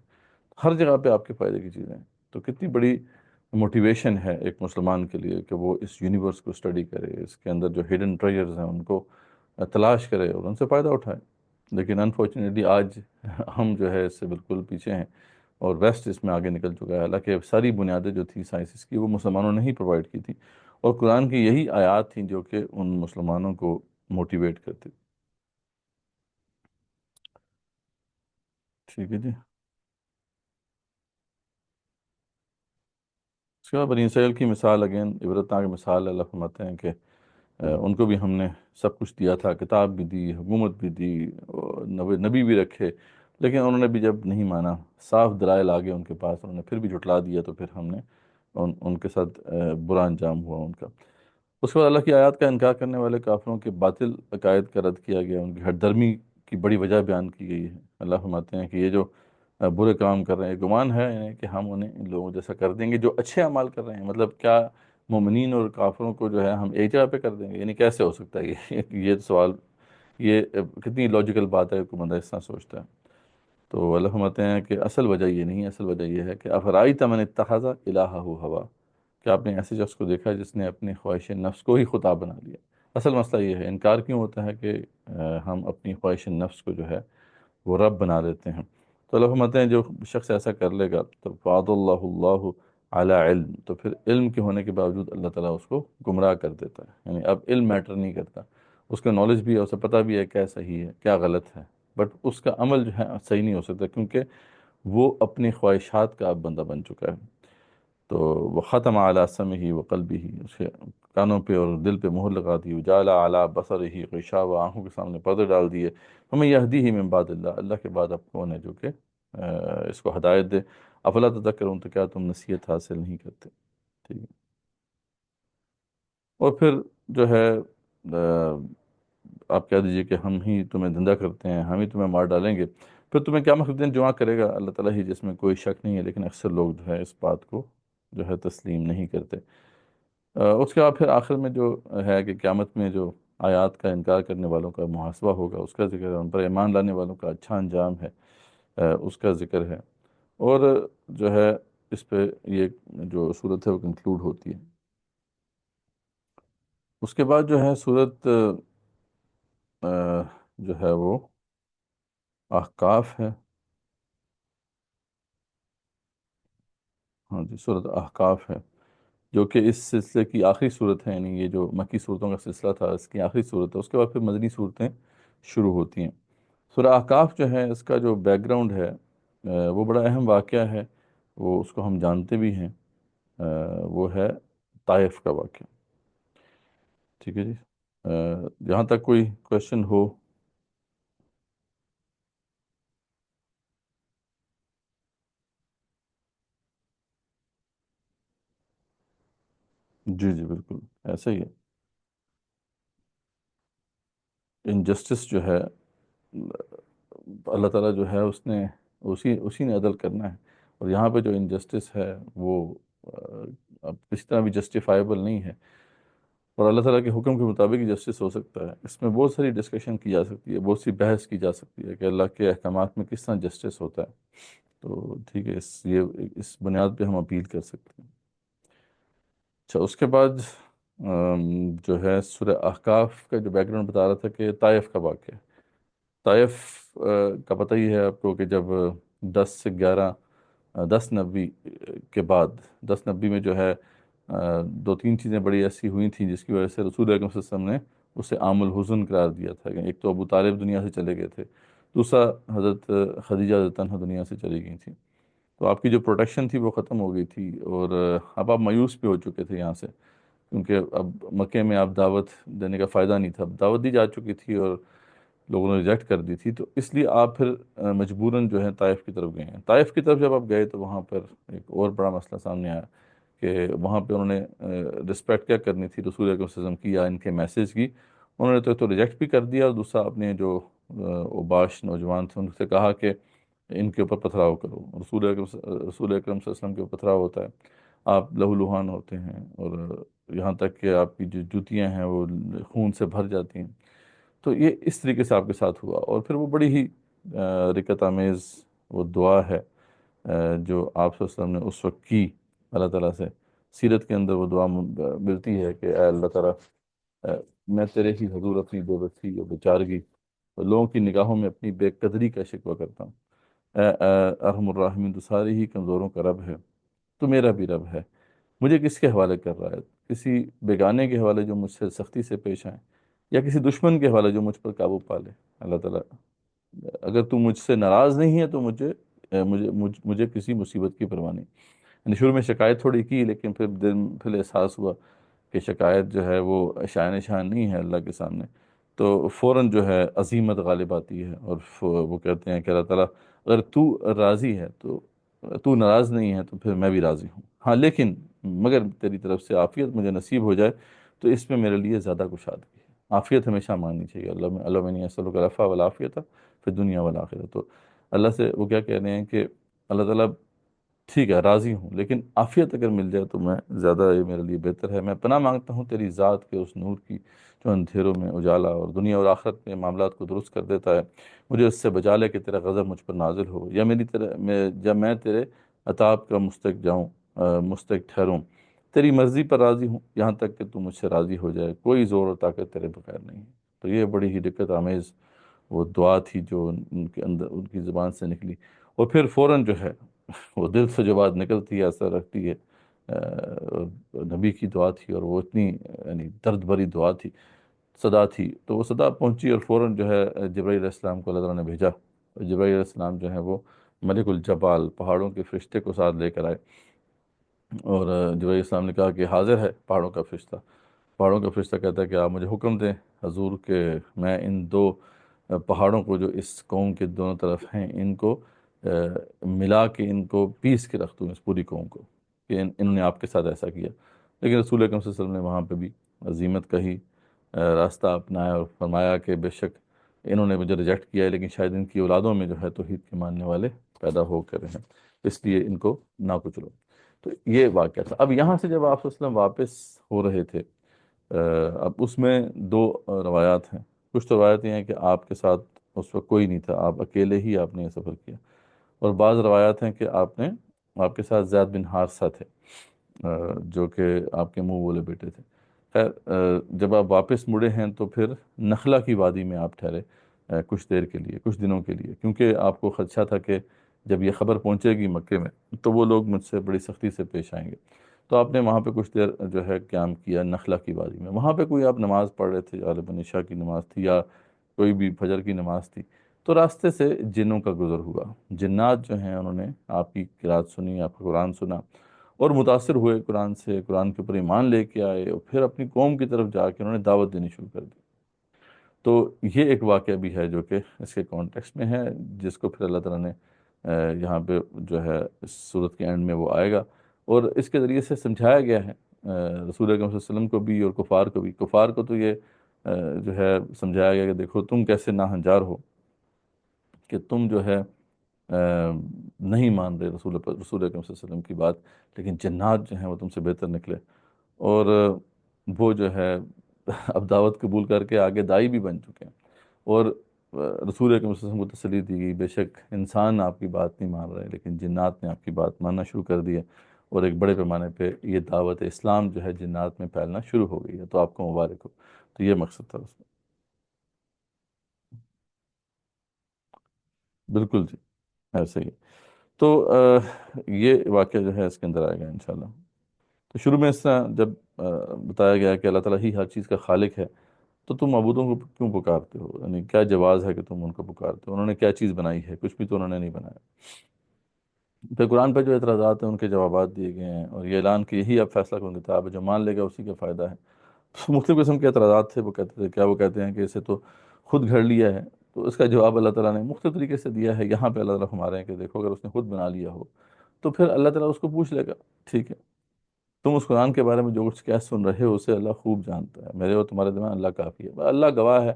ہر جگہ پہ آپ کے فائدے کی چیزیں ہیں۔ تو کتنی بڑی موٹیویشن ہے ایک مسلمان کے لیے کہ وہ اس یونیورس کو اسٹڈی کرے، اس کے اندر جو ہڈن ٹریجرز ہیں ان کو تلاش کرے اور ان سے فائدہ اٹھائے۔ لیکن انفارچونیٹلی آج ہم جو ہے اس سے بالکل پیچھے ہیں، اور ویسٹ اس میں آگے نکل چکا ہے، حالانکہ ساری بنیادیں جو تھی سائنسز کی وہ مسلمانوں نے ہی پرووائڈ کی تھی، اور قرآن کی یہی آیات تھیں جو کہ ان مسلمانوں کو موٹیویٹ کرتی۔ ٹھیک ہے جی. اس کے بعد بنی اسرائیل کی مثال اگین عبرتناک مثال ہے. اللہ فرماتے ہیں کہ ان کو بھی ہم نے سب کچھ دیا تھا، کتاب بھی دی، حکومت بھی دی، اور نبی بھی رکھے، لیکن انہوں نے بھی جب نہیں مانا، صاف دلائل آگے ان کے پاس، انہوں نے پھر بھی جھٹلا دیا، تو پھر ہم نے ان کے ساتھ برا انجام ہوا ان کا. اس کے بعد اللہ کی آیات کا انکار کرنے والے کافروں کے باطل عقائد کا رد کیا گیا، ان کی ہٹ درمی کی بڑی وجہ بیان کی گئی ہے. اللہ فرماتے ہیں کہ یہ جو برے کام کر رہے ہیں، گمان ہے انہیں کہ ہم انہیں ان لوگوں جیسا کر دیں گے جو اچھے اعمال کر رہے ہیں. مطلب کیا مومنین اور کافروں کو جو ہے ہم ایک جگہ پہ کر دیں گے؟ یعنی کیسے ہو سکتا ہے یہ سوال، یہ کتنی لاجیکل بات ہے کہ بندہ اس طرح سوچتا ہے. تو اللہ فرماتے ہیں کہ اصل وجہ یہ نہیں ہے، اصل وجہ یہ ہے کہ افرائیت من اتخذ الہہ ہوا، کہ آپ نے ایسے شخص کو دیکھا جس نے اپنی خواہش نفس کو ہی خدا بنا لیا. اصل مسئلہ یہ ہے، انکار کیوں ہوتا ہے کہ ہم اپنی خواہش نفس کو جو ہے وہ رب بنا لیتے ہیں. تو اللہ فرماتے ہیں جو شخص ایسا کر لے گا تو فَعَضَ اللَّهُ اللَّهُ عَلَى علم، تو پھر علم کے ہونے کے باوجود اللہ تعالیٰ اس کو گمراہ کر دیتا ہے. یعنی اب علم میٹر نہیں کرتا، اس کا نالج بھی ہے، اسے پتہ بھی ہے کیا صحیح ہے کیا غلط ہے، بٹ اس کا عمل جو ہے صحیح نہیں ہو سکتا کیونکہ وہ اپنی خواہشات کا اب بندہ بن چکا ہے. تو وہ ختم اعلیٰ سمعہ و قلبہ، اس کے کانوں پہ اور دل پہ مہر لگا دی. وجعل اعلیٰ بصرہ غشاوہ، آنکھوں کے سامنے پردے ڈال دیے. ہمیں یہدیہ من بعد اللہ، اللہ کے بعد اب کون ہے جو کہ اس کو ہدایت دے. افلا تذکرون، تو کیا تم نصیحت حاصل نہیں کرتے؟ ٹھیک ہے. اور پھر جو ہے آپ کہہ دیجئے کہ ہم ہی تمہیں زندہ کرتے ہیں، ہم ہی تمہیں مار ڈالیں گے، پھر تمہیں قیامت کے دن جمع کرے گا اللہ تعالیٰ ہی، جس میں کوئی شک نہیں ہے. لیکن اکثر لوگ جو ہے اس بات کو جو ہے تسلیم نہیں کرتے. اس کے بعد پھر آخر میں جو ہے کہ قیامت میں جو آیات کا انکار کرنے والوں کا محاسبہ ہوگا اس کا ذکر ہے، ان پر ایمان لانے والوں کا اچھا انجام ہے اس کا ذکر ہے. اور جو ہے اس پہ یہ جو صورت ہے وہ کنکلوڈ ہوتی ہے. اس کے بعد جو ہے صورت جو ہے وہ احقاف ہے. ہاں جی، صورت احقاف ہے جو کہ اس سلسلے کی آخری صورت ہے. یعنی یہ جو مکی صورتوں کا سلسلہ تھا اس کی آخری صورت ہے. اس کے بعد پھر مدنی صورتیں شروع ہوتی ہیں. سورہ احقاف جو ہے اس کا جو بیک گراؤنڈ ہے وہ بڑا اہم واقعہ ہے، وہ اس کو ہم جانتے بھی ہیں. وہ ہے طائف کا واقعہ. ٹھیک ہے جی. جہاں تک کوئی کوشچن ہو. جی جی بالکل ایسا ہی ہے. انجسٹس جو ہے اللہ تعالیٰ جو ہے اس نے اسی نے عدل کرنا ہے. اور یہاں پہ جو انجسٹس ہے وہ اب کسی طرح بھی جسٹیفائیبل نہیں ہے. اور اللہ تعالیٰ کے حکم کے مطابق ہی جسٹس ہو سکتا ہے. اس میں بہت ساری ڈسکشن کی جا سکتی ہے، بہت سی بحث کی جا سکتی ہے کہ اللہ کے احکامات میں کس طرح جسٹس ہوتا ہے. تو ٹھیک ہے، اس بنیاد پہ ہم اپیل کر سکتے ہیں. اچھا، اس کے بعد جو ہے سورہ احقاف کا جو بیک گراؤنڈ بتا رہا تھا کہ طائف کا واقعہ. طائف کا پتہ ہی ہے آپ کو کہ جب 10 سے 11 10 نبی کے بعد 10 نبی میں جو ہے دو تین چیزیں بڑی ایسی ہوئی تھیں جس کی وجہ سے رسول اکرم صلی اللہ علیہ وسلم نے اسے عام الحزن قرار دیا تھا. کہ ایک تو ابو طالب دنیا سے چلے گئے تھے، دوسرا حضرت خدیجہ رضی اللہ عنہا دنیا سے چلی گئی تھیں. تو آپ کی جو پروٹیکشن تھی وہ ختم ہو گئی تھی، اور اب آپ مایوس بھی ہو چکے تھے یہاں سے، کیونکہ اب مکے میں آپ دعوت دینے کا فائدہ نہیں تھا. دعوت دی جا چکی تھی اور لوگوں نے ریجیکٹ کر دی تھی. تو اس لیے آپ پھر مجبوراً جو ہے طائف کی طرف گئے ہیں. طائف کی طرف جب آپ گئے تو وہاں پر ایک اور بڑا مسئلہ سامنے آیا کہ وہاں پہ انہوں نے رسپیکٹ کیا کرنی تھی رسول اکرم صلی اللہ علیہ وسلم کی یا ان کے میسیج کی. انہوں نے تو ریجیکٹ بھی کر دیا، اور دوسرا اپنے جو اوباش نوجوان تھے ان سے کہا کہ ان کے اوپر پتھراؤ کرو. رسول اکرم صلی اللہ علیہ وسلم کے اوپر پتھراؤ ہوتا ہے، آپ لہو لہان ہوتے ہیں، اور یہاں تک کہ آپ کی جو جوتیاں ہیں وہ خون سے بھر جاتی ہیں. تو یہ اس طریقے سے آپ کے ساتھ ہوا. اور پھر وہ بڑی ہی رکت آمیز وہ دعا ہے جو آپ صلی اللہ علیہ وسلم نے اس وقت کی اللہ تعالیٰ سے. سیرت کے اندر وہ دعا ملتی ہے کہ اے اللہ تعالیٰ، میں تیرے ہی حضور اپنی بے بسی اور بیچارگی اور لوگوں کی نگاہوں میں اپنی بے قدری کا شکوہ کرتا ہوں. ارحم الراحمین، تو سارے ہی کمزوروں کا رب ہے، تو میرا بھی رب ہے. مجھے کس کے حوالے کر رہا ہے؟ کسی بیگانے کے حوالے جو مجھ سے سختی سے پیش آئیں، یا کسی دشمن کے حوالے جو مجھ پر قابو پا لے. اللہ تعالیٰ اگر تو مجھ سے ناراض نہیں ہے تو مجھے کسی مصیبت کی پرواہ نہیں. یعنی شروع میں شکایت تھوڑی کی، لیکن پھر احساس ہوا کہ شکایت جو ہے وہ شائن شان نہیں ہے اللہ کے سامنے. تو فوراً جو ہے عزیمت غالب آتی ہے، اور وہ کہتے ہیں کہ اللہ تعالیٰ اگر تو راضی ہے تو، تو ناراض نہیں ہے تو پھر میں بھی راضی ہوں. ہاں لیکن مگر تیری طرف سے عافیت مجھے نصیب ہو جائے تو اس میں میرے لیے زیادہ کشادگی ہے. عافیت ہمیشہ ماننی چاہیے. اللہ میں اسألک العفو والعافیت فی الدنیا والآخرہ. تو اللہ سے وہ کیا کہہ رہے ہیں کہ اللہ تعالیٰ ٹھیک ہے راضی ہوں، لیکن عافیت اگر مل جائے تو میں زیادہ، یہ میرے لیے بہتر ہے. میں پناہ مانگتا ہوں تیری ذات کے اس نور کی جو اندھیروں میں اجالا اور دنیا اور آخرت میں معاملات کو درست کر دیتا ہے. مجھے اس سے بچا لے کہ تیرا غضب مجھ پر نازل ہو، یا جب میں تیرے عطاب کا مستحق جاؤں، مستحق ٹھہروں. تیری مرضی پر راضی ہوں یہاں تک کہ تو مجھ سے راضی ہو جائے. کوئی زور اور طاقت تیرے بغیر نہیں ہے. تو یہ بڑی ہی دقت آمیز وہ دعا تھی جو ان کے اندر، ان کی زبان سے نکلی. اور پھر فوراً جو ہے وہ دل سے جو بات نکلتی ہے اثر رکھتی ہے. نبی کی دعا تھی اور وہ اتنی یعنی درد بھری دعا تھی، صدا تھی. تو وہ صدا پہنچی اور فوراً جو ہے جبرائیل علیہ السلام کو اللہ تعالیٰ نے بھیجا. اور جبرائیل علیہ السلام جو ہے وہ ملک الجبال، پہاڑوں کے فرشتے کو ساتھ لے کر آئے. اور جبرائیل علیہ السلام نے کہا کہ حاضر ہے پہاڑوں کا فرشتہ. پہاڑوں کا فرشتہ کہتا ہے کہ آپ مجھے حکم دیں حضور کہ میں ان دو پہاڑوں کو جو اس قوم کے دونوں طرف ہیں ان کو ملا کے، ان کو پیس کے رکھ دوں اس پوری قوم کو، کہ انہوں نے آپ کے ساتھ ایسا کیا. لیکن رسول اکرم صلی اللہ علیہ وسلم نے وہاں پہ بھی عزیمت کہی، راستہ اپنایا اور فرمایا کہ بے شک انہوں نے مجھے ریجیکٹ کیا ہے، لیکن شاید ان کی اولادوں میں جو ہے توحید کے ماننے والے پیدا ہو کر ہیں، اس لیے ان کو نہ کچلو. تو یہ واقعہ تھا. اب یہاں سے جب آپ صلی اللہ علیہ وسلم واپس ہو رہے تھے، اب اس میں دو روایات ہیں. کچھ تو روایت یہ ہیں کہ آپ کے ساتھ اس وقت کوئی نہیں تھا، آپ اکیلے ہی آپ نے یہ سفر کیا. اور بعض روایات ہیں کہ آپ کے ساتھ زید بن حارثہ تھے، جو کہ آپ کے منہ بولے بیٹے تھے. خیر جب آپ واپس مڑے ہیں تو پھر نخلا کی وادی میں آپ ٹھہرے کچھ دیر کے لیے، کچھ دنوں کے لیے، کیونکہ آپ کو خدشہ تھا کہ جب یہ خبر پہنچے گی مکے میں تو وہ لوگ مجھ سے بڑی سختی سے پیش آئیں گے. تو آپ نے وہاں پہ کچھ دیر جو ہے قیام کیا نخلا کی وادی میں. وہاں پہ کوئی آپ نماز پڑھ رہے تھے، غالباً عشاء کی نماز تھی یا کوئی بھی فجر کی نماز تھی. تو راستے سے جنوں کا گزر ہوا. جنات جو ہیں انہوں نے آپ کی قرات سنی، آپ کا قرآن سنا اور متاثر ہوئے قرآن سے، قرآن کے اوپر ایمان لے کے آئے اور پھر اپنی قوم کی طرف جا کے انہوں نے دعوت دینی شروع کر دی. تو یہ ایک واقعہ بھی ہے جو کہ اس کے کانٹیکسٹ میں ہے، جس کو پھر اللہ تعالیٰ نے یہاں پہ جو ہے اس صورت کے اینڈ میں وہ آئے گا. اور اس کے ذریعے سے سمجھایا گیا ہے رسول اکرم صلی اللہ علیہ وسلم کو بھی اور کفار کو بھی. کفار کو تو یہ جو ہے سمجھایا گیا کہ دیکھو تم کیسے ناہنجار ہو کہ تم جو ہے نہیں مان رہے رسول اکرم صلی اللہ علیہ وسلم کی بات، لیکن جنات جو ہیں وہ تم سے بہتر نکلے. اور وہ جو ہے اب دعوت قبول کر کے آگے دائی بھی بن چکے ہیں. اور رسول اکرم صلی اللہ علیہ وسلم کو تسلی دی گئی، بے شک انسان آپ کی بات نہیں مان رہے لیکن جنات نے آپ کی بات ماننا شروع کر دی ہے. اور ایک بڑے پیمانے پہ یہ دعوت اسلام جو ہے جنات میں پھیلنا شروع ہو گئی ہے. تو آپ کو مبارک ہو. تو یہ مقصد تھا اس میں. بالکل جی، ایسے ہی. تو یہ واقعہ جو ہے اس کے اندر آئے گا انشاءاللہ. تو شروع میں اس طرح جب بتایا گیا کہ اللہ تعالیٰ ہی ہر چیز کا خالق ہے، تو تم معبودوں کو کیوں پکارتے ہو؟ یعنی کیا جواز ہے کہ تم ان کو پکارتے ہو؟ انہوں نے کیا چیز بنائی ہے؟ کچھ بھی تو انہوں نے نہیں بنایا. پھر قرآن پہ جو اعتراضات ہیں ان کے جوابات دیے گئے ہیں، اور یہ اعلان کہ یہی اب فیصلہ کن کتاب ہے، جو مان لے گا اسی کا فائدہ ہے. تو مختلف قسم کے اعتراضات تھے. وہ کہتے تھے کیا، وہ کہتے ہیں کہ اسے تو خود گھڑ لیا ہے. تو اس کا جواب اللہ تعالیٰ نے مختلف طریقے سے دیا ہے. یہاں پہ اللہ تعالیٰ ہمارے ہیں کہ دیکھو اگر اس نے خود بنا لیا ہو تو پھر اللہ تعالیٰ اس کو پوچھ لے گا. ٹھیک ہے، تم اس قرآن کے بارے میں جو کچھ کیا سن رہے ہو اسے اللہ خوب جانتا ہے. میرے اور تمہارے درمیان اللہ کافی ہے. اللہ گواہ ہے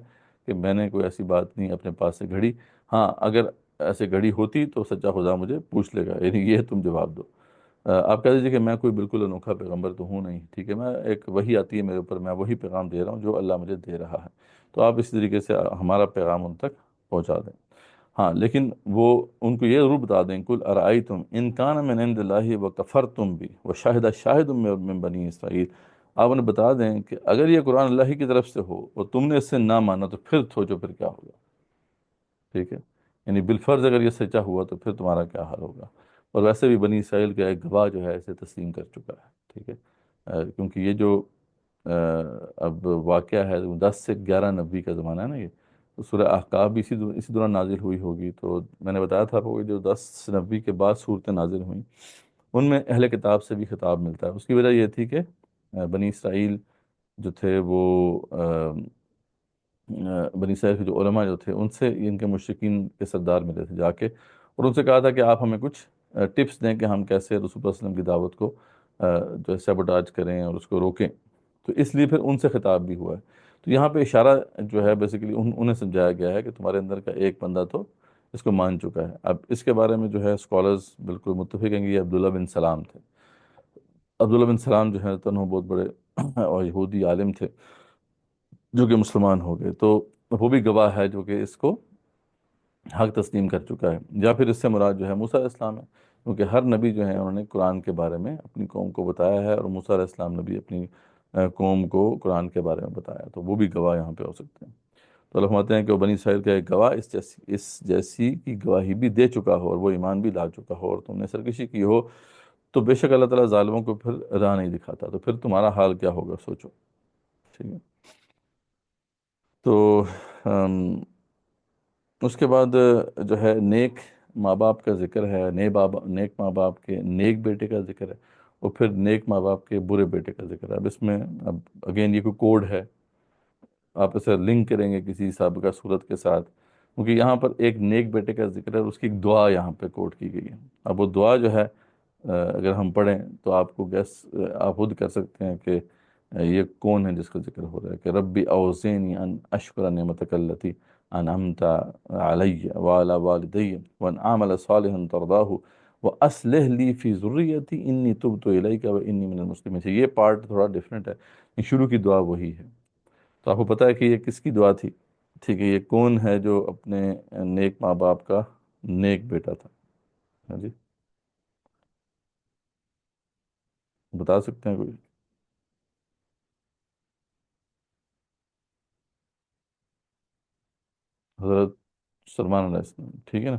کہ میں نے کوئی ایسی بات نہیں اپنے پاس سے گھڑی. ہاں اگر ایسے گھڑی ہوتی تو سچا خدا مجھے پوچھ لے گا. یعنی یہ تم جواب دو. آپ کہہ دیجیے کہ میں کوئی بالکل انوکھا پیغمبر تو ہوں نہیں. ٹھیک ہے، میں ایک وحی آتی ہے میرے اوپر، میں وہی پیغام دے رہا ہوں جو اللہ مجھے دے رہا ہے. تو آپ اسی طریقے سے ہمارا پیغام ان تک پہنچا دیں. ہاں لیکن وہ ان کو یہ ضرور بتا دیں، کل ارائیتم ان کان من عند اللہ وکفرتم بھی وشاہد شاہد من بنی اسرائیل. آپ انہیں بتا دیں کہ اگر یہ قرآن اللہ ہی کی طرف سے ہو اور تم نے اس سے نہ مانا تو پھر سوچو پھر کیا ہوگا. ٹھیک ہے، یعنی بالفرض اگر یہ سچا ہوا تو پھر تمہارا کیا حال ہوگا. اور ویسے بھی بنی اسرائیل کا ایک گواہ جو ہے اسے تسلیم کر چکا ہے. ٹھیک ہے، کیونکہ یہ جو اب واقعہ ہے 10 سے 11 نبی کا زمانہ ہے نا یہ. سورہ احقاف بھی اسی دوران نازل ہوئی ہوگی. تو میں نے بتایا تھا آپ کو کہ جو 10 نبی کے بعد صورتیں نازل ہوئیں ان میں اہل کتاب سے بھی خطاب ملتا ہے. اس کی وجہ یہ تھی کہ بنی اسرائیل جو تھے وہ بنی اسرائیل کے جو علماء جو تھے ان سے ان کے مشرکین کے سردار ملے تھے جا کے، اور ان سے کہا تھا کہ آپ ہمیں کچھ ٹپس دیں کہ ہم کیسے رسول اللہ علیہ وسلم کی دعوت کو جو ہے سیبوٹاج کریں اور اس کو روکیں. تو اس لیے پھر ان سے خطاب بھی ہوا ہے. تو یہاں پہ اشارہ جو ہے بیسیکلی انہیں سمجھایا گیا ہے کہ تمہارے اندر کا ایک بندہ تو اس کو مان چکا ہے. اب اس کے بارے میں جو ہے اسکالرز بالکل متفق ہیں کہ یہ عبداللہ بن سلام تھے. عبداللہ بن سلام جو ہے تو انہوں بہت بڑے اور یہودی عالم تھے جو کہ مسلمان ہو گئے. تو وہ بھی گواہ ہے جو کہ اس کو حق تسلیم کر چکا ہے. یا پھر اس سے مراد جو ہے موسیٰ علیہ السلام ہے، کیونکہ ہر نبی جو ہے انہوں نے قرآن کے بارے میں اپنی قوم کو بتایا ہے، اور موسیٰ علیہ السلام نے بھی اپنی قوم کو قرآن کے بارے میں بتایا. تو وہ بھی گواہ یہاں پہ ہو سکتے ہیں. تو اللہ فرماتے ہیں کہ وہ بنی اسرائیل کا ایک گواہ اس جیسی کی گواہی بھی دے چکا ہو اور وہ ایمان بھی لا چکا ہو اور تم نے سرکشی کی ہو، تو بے شک اللہ تعالیٰ ظالموں کو پھر راہ نہیں دکھاتا. تو پھر تمہارا حال کیا ہوگا سوچو. ٹھیک ہے. تو اس کے بعد جو ہے نیک ماں باپ کا ذکر ہے، نیک ماں باپ کے نیک بیٹے کا ذکر ہے، اور پھر نیک ماں باپ کے برے بیٹے کا ذکر ہے. اب اس میں اب اگین یہ کوئی کوڈ ہے، آپ اسے لنک کریں گے کسی سابقہ صورت کے ساتھ، کیونکہ یہاں پر ایک نیک بیٹے کا ذکر ہے اور اس کی ایک دعا یہاں پہ کوٹ کی گئی ہے. اب وہ دعا جو ہے اگر ہم پڑھیں تو آپ کو آپ خود کر سکتے ہیں کہ یہ کون ہے جس کا ذکر ہو رہا ہے، کہ ربی اوزینی ان اشکر نعمتک التی انعمت علی وعلی والدی وان اعمل صالحا ترضاہ واصلح لی فی ذریتی انی تبت الیک وانی من المسلمین. یہ پارٹ تھوڑا ڈیفرنٹ ہے، شروع کی دعا وہی ہے. تو آپ کو پتہ ہے کہ یہ کس کی دعا تھی؟ ٹھیک ہے. یہ کون ہے جو اپنے نیک ماں باپ کا نیک بیٹا تھا؟ ہاں جی، بتا سکتے ہیں کوئی؟ حضرت سلمان علیہ السلام. ٹھیک ہے نا.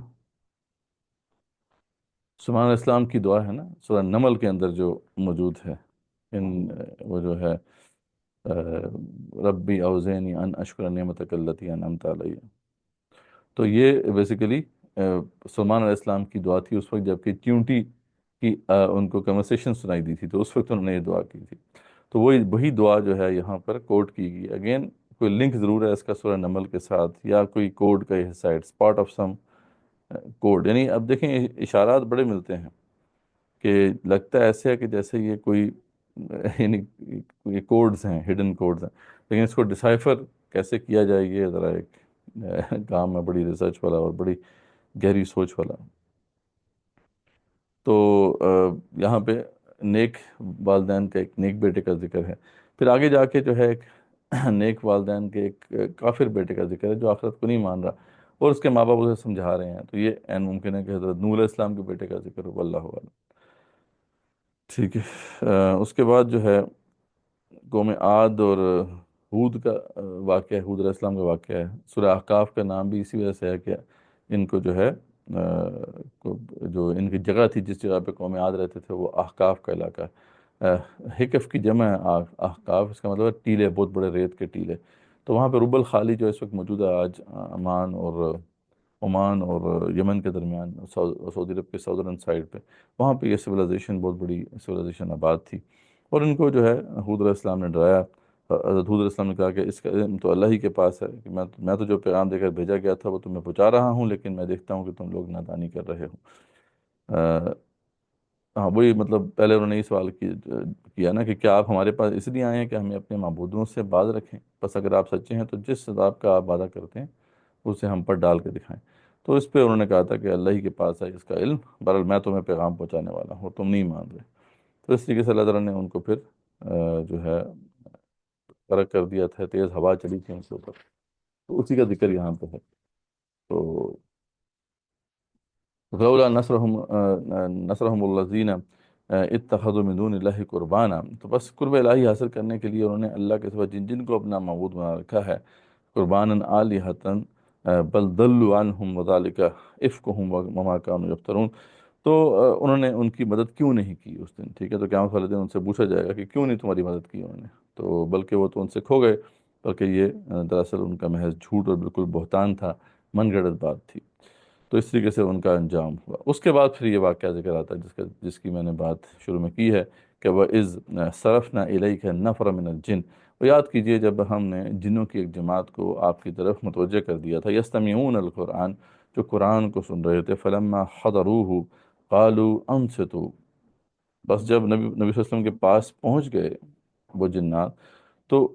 سلمان علیہ السلام کی دعا ہے نا، سورہ نمل کے اندر جو موجود ہے. ان وہ جو ہے ربی اوزینی ان اشکر نعمتک التی انعمت علیہ. تو یہ بیسیکلی سلمان علیہ السلام کی دعا تھی اس وقت جب کہ چیونٹی کی ان کو کنورسیشن سنائی دی تھی، تو اس وقت انہوں نے یہ دعا کی تھی. تو وہی دعا جو ہے یہاں پر کوٹ کی گئی. اگین کوئی لنک ضرور ہے اس کا سورہ نمل کے ساتھ، یا کوئی کوڈ کا یہ حصہ ہے، it's part of some code. یعنی اب دیکھیں اشارات بڑے ملتے ہیں کہ لگتا ہے ایسے ہے کہ جیسے یہ کوئی یعنی یہ کوڈز ہیں، ہڈن کوڈز ہیں، لیکن اس کو ڈسائفر کیسے کیا جائے یہ ذرا ایک کام ہے بڑی ریسرچ والا اور بڑی گہری سوچ والا. تو یہاں پہ نیک والدین کا ایک نیک بیٹے کا ذکر ہے. پھر آگے جا کے جو ہے ایک نیک والدین کے ایک کافر بیٹے کا ذکر ہے جو آخرت کو نہیں مان رہا، اور اس کے ماں باپ اسے سمجھا رہے ہیں. تو یہ عین ممکن ہے کہ حضرت نوح علیہ السلام کے بیٹے کا ذکر ہو، واللہ اعلم. ٹھیک ہے. اس کے بعد جو ہے قوم عاد اور ہود کا واقعہ، ہود علیہ السلام کا واقعہ ہے. سورہ احقاف کا نام بھی اسی وجہ سے ہے کہ ان کو جو ہے جو ان کی جگہ تھی جس جگہ پہ قوم عاد رہتے تھے وہ احقاف کا علاقہ ہے. حکف کی جمع ہے احقاف، اس کا مطلب ہے ٹیلے، بہت بڑے ریت کے ٹیلے. تو وہاں پہ رب الخالی جو اس وقت موجود ہے آج عمان اور یمن کے درمیان، سعودی عرب کے ساؤدرن سائڈ پہ، وہاں پہ یہ سویلائزیشن بہت بڑی سویلائزیشن آباد تھی. اور ان کو جو ہے حود علیہ السلام نے ڈرایا. حضرت حود علیہ السلام نے کہا کہ اس کا علم تو اللہ ہی کے پاس ہے، کہ میں تو جو پیغام دے کر بھیجا گیا تھا وہ تمہیں پہنچا رہا ہوں، لیکن میں دیکھتا ہوں کہ تم لوگ نادانی کر رہے ہو. ہاں وہی مطلب پہلے انہوں نے یہ سوال کیا نا کہ کیا آپ ہمارے پاس اس لیے آئے ہیں کہ ہمیں اپنے معبودوں سے باز رکھیں؟ بس اگر آپ سچے ہیں تو جس عذاب کا آپ وعدہ کرتے ہیں اسے ہم پر ڈال کے دکھائیں. تو اس پہ انہوں نے کہا تھا کہ اللہ ہی کے پاس ہے اس کا علم، بہرحال میں تمہیں پیغام پہنچانے والا ہوں، تم نہیں مان رہے. تو اس طریقے سے اللہ تعالیٰ نے ان کو پھر جو ہے غرق کر دیا تھا، تیز ہوا چلی تھی ان کے اوپر. تو اسی کا ذکر یہاں پہ ہے. تو فلولا نصرهم الذین اتخذوا من دون اللہ قربانا. تو بس قرب الہی حاصل کرنے کے لیے انہوں نے اللہ کے سوا جن کو اپنا معبود بنا رکھا ہے، قربانا آلہۃ بل ضلوا عنہم وذالک افکہم وما کانوا یفترون. تو انہوں نے ان کی مدد کیوں نہیں کی اس دن؟ ٹھیک ہے. تو قیامت والے دن ان سے پوچھا جائے گا کہ کیوں نہیں تمہاری مدد کی انہوں نے؟ تو بلکہ وہ تو ان سے کھو گئے، بلکہ یہ دراصل ان کا محض جھوٹ اور بالکل بہتان تھا، من گھڑت بات تھی۔ تو اس طریقے سے ان کا انجام ہوا۔ اس کے بعد پھر یہ واقعہ ذکر آتا ہے جس کی میں نے بات شروع میں کی ہے کہ وَإِذْ صَرَفْنَا إِلَيْكَ النَّفْرَ مِنَ الْجِنِّ، وہ یاد کیجئے جب ہم نے جنوں کی ایک جماعت کو آپ کی طرف متوجہ کر دیا تھا، يَسْتَمِعُونَ الْقُرْآنَ، جو قرآن کو سن رہے تھے، فَلَمَّا حَضَرُوهُ قَالُوا أَنصِتُوا، بس جب نبی صلی اللہ علیہ وسلم کے پاس پہنچ گئے وہ جنات، تو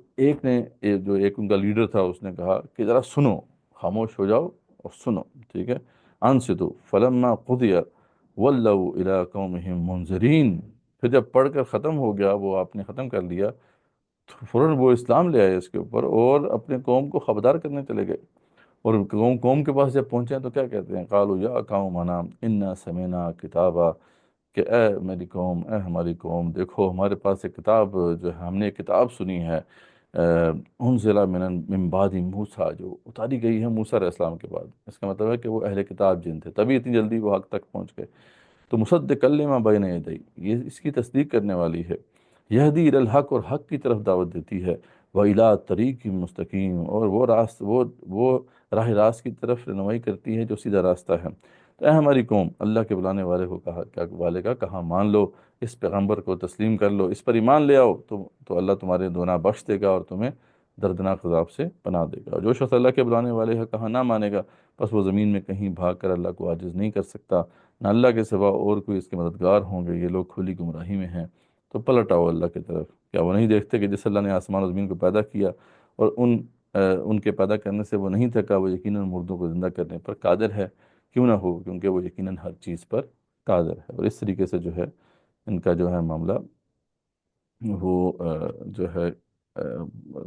جو ایک ان کا لیڈر تھا، اس نے کہا کہ ذرا سنو، خاموش ہو جاؤ اور سنو، ٹھیک ہے، انصتوا فلما قضی ولوا الی قومہم منذرین، پھر جب پڑھ کر ختم ہو گیا، وہ آپ نے ختم کر لیا، تو فوراً وہ اسلام لے آئے اس کے اوپر اور اپنے قوم کو خبردار کرنے چلے گئے۔ اور قوم کے پاس جب پہنچے ہیں تو کیا کہتے ہیں؟ قالوا یا قومنا انا سمعنا کتابا، کہ اے میری قوم، اے ہماری قوم، دیکھو ہمارے پاس ایک کتاب جو ہے، ہم نے ایک کتاب سنی ہے، انزل من بعد موسیٰ، جو اتاری گئی ہے موسیٰ علیہ السلام کے بعد۔ اس کا مطلب ہے کہ وہ اہل کتاب جن تھے، تبھی اتنی جلدی وہ حق تک پہنچ گئے۔ تو مصدقا لما بین یدی، یہ اس کی تصدیق کرنے والی ہے، یہدی الی الحق، اور حق کی طرف دعوت دیتی ہے، وإلی طریق مستقیم، اور وہ راہ راست کی طرف رہنمائی کرتی ہے جو سیدھا راستہ ہے۔ تو اے ہماری قوم، اللہ کے بلانے والے کو کہا مان لو، اس پیغمبر کو تسلیم کر لو، اس پر ایمان لے آؤ، تو اللہ تمہارے گناہ بخش دے گا اور تمہیں دردناک عذاب سے پناہ دے گا۔ اور جو شخص اللہ کے بلانے والے کا کہا نہ مانے گا، بس وہ زمین میں کہیں بھاگ کر اللہ کو عاجز نہیں کر سکتا، نہ اللہ کے سوا اور کوئی اس کے مددگار ہوں گے، یہ لوگ کھلی گمراہی میں ہیں۔ تو پلٹ آؤ اللہ کی طرف، کیا وہ نہیں دیکھتے کہ جس اللہ نے آسمان و زمین کو پیدا کیا اور ان کے پیدا کرنے سے وہ نہیں تھکا، وہ یقیناً مردوں کو زندہ کرنے پر قادر ہے، کیوں نہ ہو، کیونکہ وہ یقیناً ہر چیز پر قادر ہے۔ اور اس طریقے سے جو ہے ان کا جو ہے معاملہ وہ جو ہے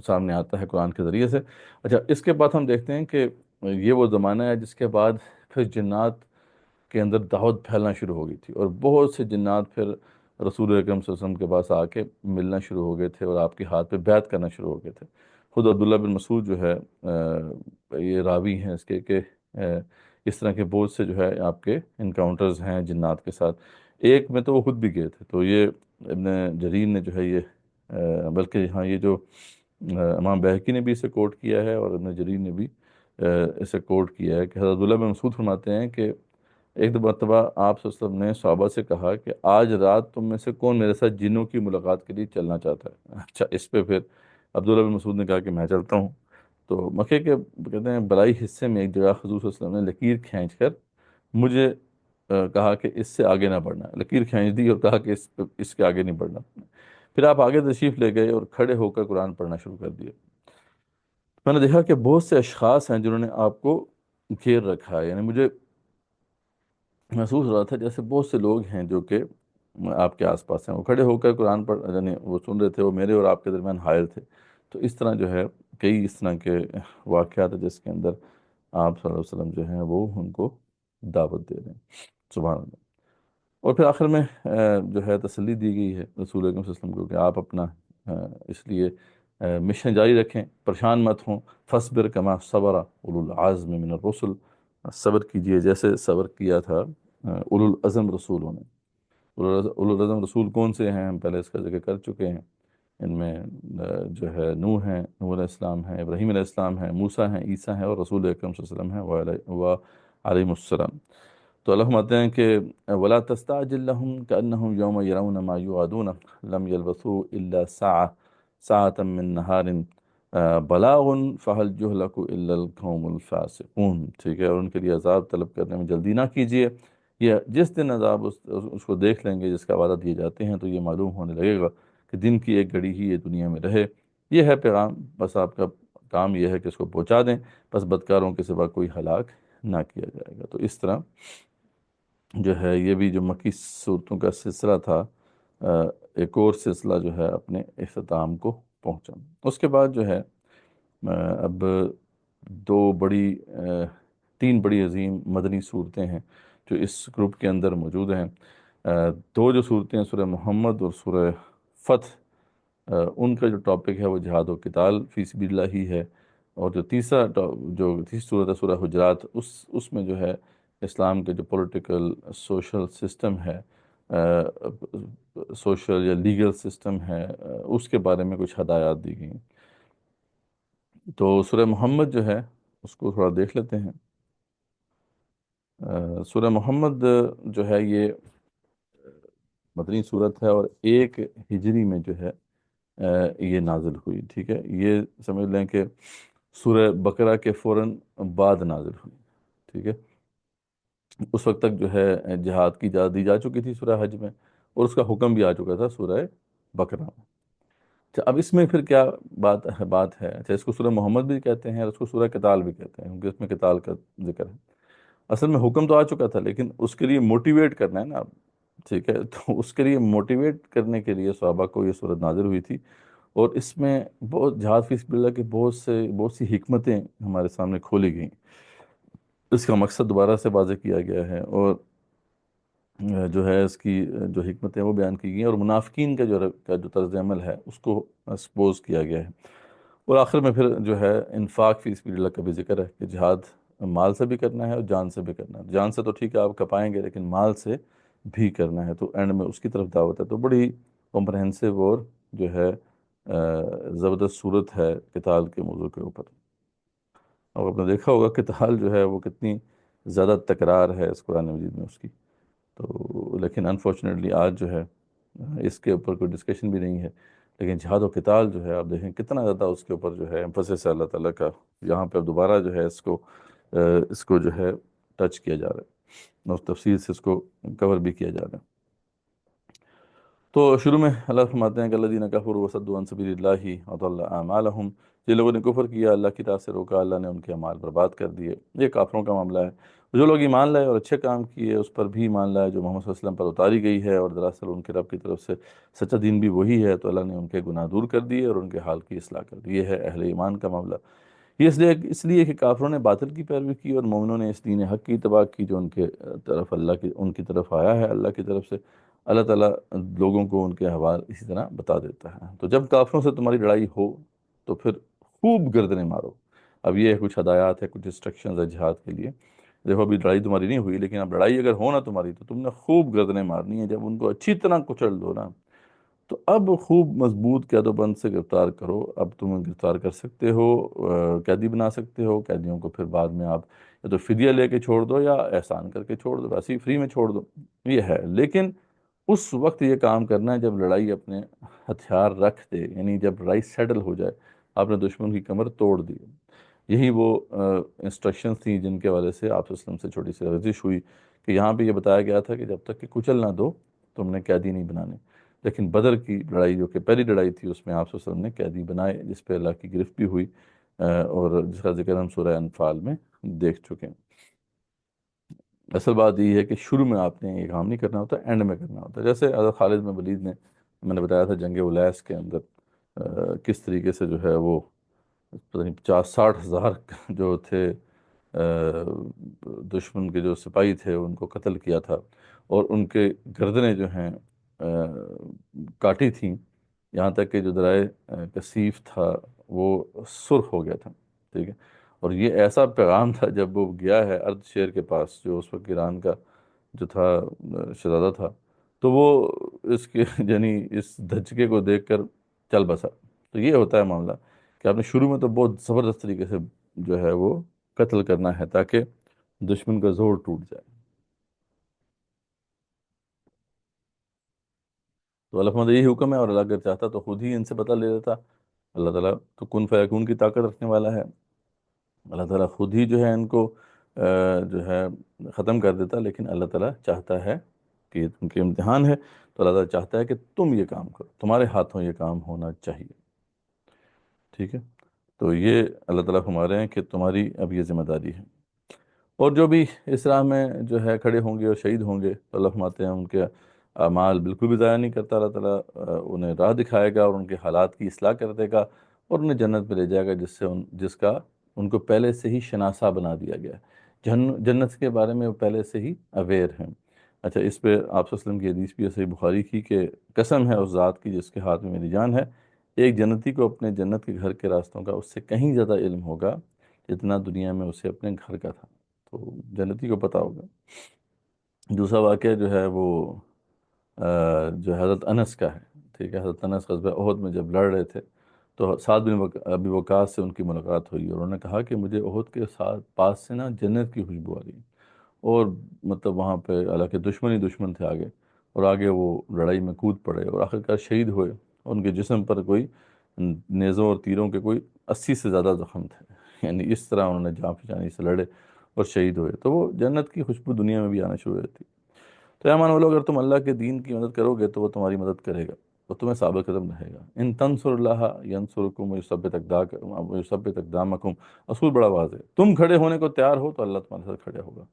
سامنے آتا ہے قرآن کے ذریعے سے۔ اچھا، اس کے بعد ہم دیکھتے ہیں کہ یہ وہ زمانہ ہے جس کے بعد پھر جنات کے اندر دعوت پھیلنا شروع ہو گئی تھی، اور بہت سے جنات پھر رسول اکرم صلی اللہ علیہ وسلم کے پاس آ کے ملنا شروع ہو گئے تھے اور آپ کے ہاتھ پہ بیعت کرنا شروع ہو گئے تھے۔ خود عبداللہ بن مسعود جو ہے یہ راوی ہیں اس کے کہ اس طرح کے بہت سے جو ہے آپ کے انکاؤنٹرز ہیں جنات کے ساتھ۔ ایک میں تو وہ خود بھی گئے تھے، تو یہ ابن جریر نے جو ہے یہ بلکہ ہاں یہ جو امام بہقی نے بھی اسے کوٹ کیا ہے اور ابن جریر نے بھی اسے کوٹ کیا ہے کہ حضرت عبداللہ بن مسعود فرماتے ہیں کہ ایک دو مرتبہ آپ صلی اللہ علیہ وسلم نے صحابہ سے کہا کہ آج رات تم میں سے کون میرے ساتھ جنوں کی ملاقات کے لیے چلنا چاہتا ہے؟ اچھا، اس پہ پھر عبداللہ بن مسعود نے کہا کہ میں چلتا ہوں۔ تو مکے کے کہتے ہیں بلائی حصے میں ایک جگہ حضور صلی اللہ علیہ وسلم نے لکیر کھینچ کر مجھے کہا کہ اس سے آگے نہ بڑھنا، لکیر کھینچ دی اور کہا کہ اس کے آگے نہیں بڑھنا۔ پھر آپ آگے تشریف لے گئے اور کھڑے ہو کر قرآن پڑھنا شروع کر دیا۔ میں نے دیکھا کہ بہت سے اشخاص ہیں جنہوں نے آپ کو گھیر رکھا ہے، یعنی مجھے محسوس ہو رہا تھا جیسے بہت سے لوگ ہیں جو کہ آپ کے آس پاس ہیں، وہ کھڑے ہو کر قرآن پڑھ، یعنی وہ سن رہے تھے، وہ میرے اور آپ کے درمیان حائل تھے۔ تو اس طرح جو ہے کئی اس طرح کے واقعات ہیں جس کے اندر آپ صلی اللہ علیہ وسلم جو ہیں وہ ان کو دعوت دے رہے ہیں۔ سبحان اللہ۔ اور پھر آخر میں جو ہے تسلی دی گئی ہے رسول اکرم صلی اللہ علیہ وسلم کو کہ آپ اپنا اس لیے مشن جاری رکھیں، پریشان مت ہوں، فصبر کما صبر اولو العزم من الرسل، صبر کیجئے جیسے صبر کیا تھا اولو العزم رسولوں نے۔ اولو العزم رسول کون سے ہیں؟ ہم پہلے اس کا ذکر کر چکے ہیں، ان میں جو ہے نوح ہیں، نوح علیہ السلام ہیں، ابراہیم علیہ السلام ہیں، موسیٰ ہیں، عیسیٰ ہیں، اور رسول اکرم صلی اللہ علیہ وسلم ہیں و علیہ السلام۔ تو اللہ فرماتے ہیں کہ ولا تستعجل لهم كأنهم يوم يرون ما يوعدون لم يلبثوا إلا ساعة من نهار بلاغ فهل يهلك إلا القوم الفاسقون، ٹھیک ہے، اور ان کے لیے عذاب طلب کرنے میں جلدی نہ کیجیے، یہ جس دن عذاب اس کو دیکھ لیں گے جس کا وعدہ دیے جاتے ہیں، تو یہ معلوم ہونے لگے گا کہ دن کی ایک گھڑی ہی یہ دنیا میں رہے۔ یہ ہے پیغام، بس آپ کا کام یہ ہے کہ اس کو پہنچا دیں، بس بدکاروں کے سوا کوئی ہلاک نہ کیا جائے گا۔ تو اس طرح جو ہے یہ بھی جو مکی صورتوں کا سلسلہ تھا، ایک اور سلسلہ جو ہے اپنے اختتام کو پہنچا۔ اس کے بعد جو ہے اب تین بڑی عظیم مدنی صورتیں ہیں جو اس گروپ کے اندر موجود ہیں۔ دو جو صورتیں ہیں سورہ محمد اور سورہ فتح، ان کا جو ٹاپک ہے وہ جہاد و قتال فی سبیل اللہ ہی ہے، اور جو تیسری صورت ہے سورہ حجرات، اس میں جو ہے اسلام کے جو پولیٹیکل سوشل سسٹم ہے، سوشل یا لیگل سسٹم ہے، اس کے بارے میں کچھ ہدایات دی گئی ہیں۔ تو سورہ محمد جو ہے اس کو تھوڑا دیکھ لیتے ہیں۔ سورہ محمد جو ہے یہ مدنی صورت ہے، اور 1 ہجری میں جو ہے یہ نازل ہوئی، ٹھیک ہے۔ یہ سمجھ لیں کہ سورہ بقرہ کے فوراً بعد نازل ہوئی، ٹھیک ہے۔ اس وقت تک جو ہے جہاد کی اجازت دی جا چکی تھی سورہ حج میں، اور اس کا حکم بھی آ چکا تھا سورہ بقرہ میں۔ اچھا، اب اس میں پھر کیا بات ہے؟ اچھا، اس کو سورہ محمد بھی کہتے ہیں اور اس کو سورہ قتال بھی کہتے ہیں، کیونکہ اس میں قتال کا ذکر ہے۔ اصل میں حکم تو آ چکا تھا، لیکن اس کے لیے موٹیویٹ کرنا ہے نا اب، ٹھیک ہے۔ تو اس کے لیے موٹیویٹ کرنے کے لیے صحابہ کو یہ صورت نازل ہوئی تھی، اور اس میں بہت جہاد فی سبیل اللہ کی بہت سی حکمتیں ہمارے سامنے کھولی گئیں۔ اس کا مقصد دوبارہ سے واضح کیا گیا ہے، اور جو ہے اس کی جو حکمتیں وہ بیان کی گئی ہیں، اور منافقین کا جو طرز عمل ہے اس کو ایکسپوز کیا گیا ہے۔ اور آخر میں پھر جو ہے انفاق فی سبیل اللہ کا بھی ذکر ہے، کہ جہاد مال سے بھی کرنا ہے اور جان سے بھی کرنا ہے۔ جان سے تو ٹھیک ہے آپ کپائیں گے، لیکن مال سے بھی کرنا ہے، تو اینڈ میں اس کی طرف دعوت ہے۔ تو بڑی کمپرہنسو اور جو ہے زبردست صورت ہے قتال کے موضوع کے اوپر۔ اور آپ نے دیکھا ہوگا قتال جو ہے وہ کتنی زیادہ تکرار ہے اس قرآن مجید میں اس کی، تو لیکن انفارچونیٹلی آج جو ہے اس کے اوپر کوئی ڈسکشن بھی نہیں ہے۔ لیکن جہاد و قتال جو ہے آپ دیکھیں کتنا زیادہ اس کے اوپر جو ہے ایمفسس ہے اللہ تعالیٰ کا، یہاں پہ دوبارہ جو ہے اس کو جو ہے ٹچ کیا جا رہا ہے، اور تفصیل سے اس کو کور بھی کیا جا رہا ہے۔ تو شروع میں اللہ فرماتے ہیں کہ الذین کفروا وصدوا عن سبیل اللہ اضل اعمالهم، جن لوگوں نے کفر کیا، اللہ کی راہ سے روکا، اللہ نے ان کے اعمال برباد کر دیے۔ یہ کافروں کا معاملہ ہے۔ جو لوگ ایمان لائے اور اچھے کام کیے، اس پر بھی ایمان لائے جو محمد صلی اللہ علیہ وسلم پر اتاری گئی ہے، اور دراصل ان کے رب کی طرف سے سچا دین بھی وہی ہے، تو اللہ نے ان کے گناہ دور کر دیے اور ان کے حال کی اصلاح کر دی۔ یہ ہے اہل ایمان کا معاملہ۔ یہ اس لیے کہ کافروں نے باطل کی پیروی کی، اور مومنوں نے اس دین حق کی اتباع کی جو ان کی طرف آیا ہے اللہ کی طرف سے۔ اللہ تعالیٰ لوگوں کو ان کے احوال اسی طرح بتا دیتا ہے۔ تو جب کافروں سے تمہاری لڑائی ہو تو پھر خوب گردنیں مارو۔ اب یہ کچھ ہدایات ہے، کچھ انسٹرکشنز ہے جہاد کے لیے۔ دیکھو ابھی لڑائی تمہاری نہیں ہوئی، لیکن اب لڑائی اگر ہو نا تمہاری، تو تم نے خوب گردنیں مارنی ہے۔ جب ان کو اچھی طرح کچل دو نا، تو اب خوب مضبوط قید و بند سے گرفتار کرو۔ اب تم گرفتار کر سکتے ہو، قیدی بنا سکتے ہو قیدیوں کو، پھر بعد میں آپ یا تو فدیہ لے کے چھوڑ دو یا احسان کر کے چھوڑ دو، ویسے ہی فری میں چھوڑ دو، یہ ہے۔ لیکن اس وقت یہ کام کرنا ہے جب لڑائی اپنے ہتھیار رکھ دے، یعنی جب لڑائی سیٹل ہو جائے، آپ نے دشمن کی کمر توڑ دی۔ یہی وہ انسٹرکشنز تھیں جن کے حوالے سے آپ وسلم سے چھوٹی سی رزش ہوئی، کہ یہاں پہ یہ بتایا گیا تھا کہ جب تک کہ کچل نہ دو تم نے قیدی نہیں بنانے۔ لیکن بدر کی لڑائی جو کہ پہلی لڑائی تھی، اس میں آپ وسلم نے قیدی بنائے، جس پہ اللہ کی گرفت بھی ہوئی، اور جس کا ذکر ہم سورہ انفال میں دیکھ چکے ہیں۔ اصل بات یہ ہے کہ شروع میں آپ نے یہ کام نہیں کرنا ہوتا، اینڈ میں کرنا ہوتا ہے۔ جیسے حضرت خالد بن ولید نے، میں نے بتایا تھا جنگ الیس کے اندر کس طریقے سے جو ہے وہ پتہ نہیں 50-60 ہزار جو تھے دشمن کے جو سپاہی تھے ان کو قتل کیا تھا، اور ان کے گردنیں جو ہیں کاٹی تھیں، یہاں تک کہ جو درائے کثیف تھا وہ سرخ ہو گیا تھا، ٹھیک ہے۔ اور یہ ایسا پیغام تھا جب وہ گیا ہے ارد شیر کے پاس، جو اس وقت ایران کا جو تھا شہزادہ تھا، تو وہ اس کے یعنی اس دھچکے کو دیکھ کر چل بسا۔ تو یہ ہوتا ہے معاملہ کہ آپ نے شروع میں تو بہت زبردست طریقے سے جو ہے وہ قتل کرنا ہے، تاکہ دشمن کا زور ٹوٹ جائے۔ تو اللہ فرماتا ہے یہی حکم ہے، اور اللہ اگر چاہتا تو خود ہی ان سے بدلہ لے لیتا۔ اللہ تعالیٰ تو کن فیکون کی طاقت رکھنے والا ہے، اللہ تعالیٰ خود ہی جو ہے ان کو جو ہے ختم کر دیتا، لیکن اللہ تعالیٰ چاہتا ہے کہ یہ تم کے امتحان ہے، تو اللہ تعالیٰ چاہتا ہے کہ تم یہ کام کرو، تمہارے ہاتھوں یہ کام ہونا چاہیے، ٹھیک ہے۔ تو یہ اللہ تعالیٰ فرما رہے ہیں کہ تمہاری اب یہ ذمہ داری ہے۔ اور جو بھی اس راہ میں جو ہے کھڑے ہوں گے اور شہید ہوں گے، تو اللہ فرماتے ہیں ان کے اعمال بالکل بھی ضائع نہیں کرتا اللہ تعالیٰ، انہیں راہ دکھائے گا اور ان کے حالات کی اصلاح کر دے گا، اور انہیں جنت پہ لے جائے گا جس کا ان کو پہلے سے ہی شناسہ بنا دیا گیا ہے۔ جنت کے بارے میں وہ پہلے سے ہی اویئر ہیں۔ اچھا، اس پہ آپ صلی اللہ علیہ وسلم کی حدیث بھی ہے صحیح بخاری کی، کہ قسم ہے اس ذات کی جس کے ہاتھ میں میری جان ہے، ایک جنتی کو اپنے جنت کے گھر کے راستوں کا اس سے کہیں زیادہ علم ہوگا جتنا دنیا میں اسے اپنے گھر کا تھا۔ تو جنتی کو پتہ ہوگا۔ دوسرا واقعہ جو ہے وہ جو حضرت انس کا ہے، ٹھیک ہے۔ حضرت انس غزوہ احد میں جب لڑ رہے تھے، تو سعد بن ابی وقاص سے ان کی ملاقات ہوئی اور انہوں نے کہا کہ مجھے احد کے ساتھ پاس سے نا جنت کی خوشبو آ رہی ہے، اور مطلب وہاں پہ حالانکہ دشمن ہی دشمن تھے آگے، اور آگے وہ لڑائی میں کود پڑے اور آخرکار شہید ہوئے، ان کے جسم پر کوئی نیزوں اور تیروں کے کوئی 80 سے زیادہ زخم تھے، یعنی اس طرح انہوں نے جان پہچانی سے لڑے اور شہید ہوئے، تو وہ جنت کی خوشبو دنیا میں بھی آنا شروع ہوئی تھی۔ تو ایمان والو، اگر تم اللہ کے دین کی مدد کرو گے تو وہ تمہاری مدد کرے گا اور تمہیں ثابت قدم رہے گا۔ ان تنصر اللہ ینصرکم ویثبت اقدامکم، اصول بڑا واضح ہے، تم کھڑے ہونے کو تیار ہو تو اللہ تمہارے ساتھ کھڑے ہوگا،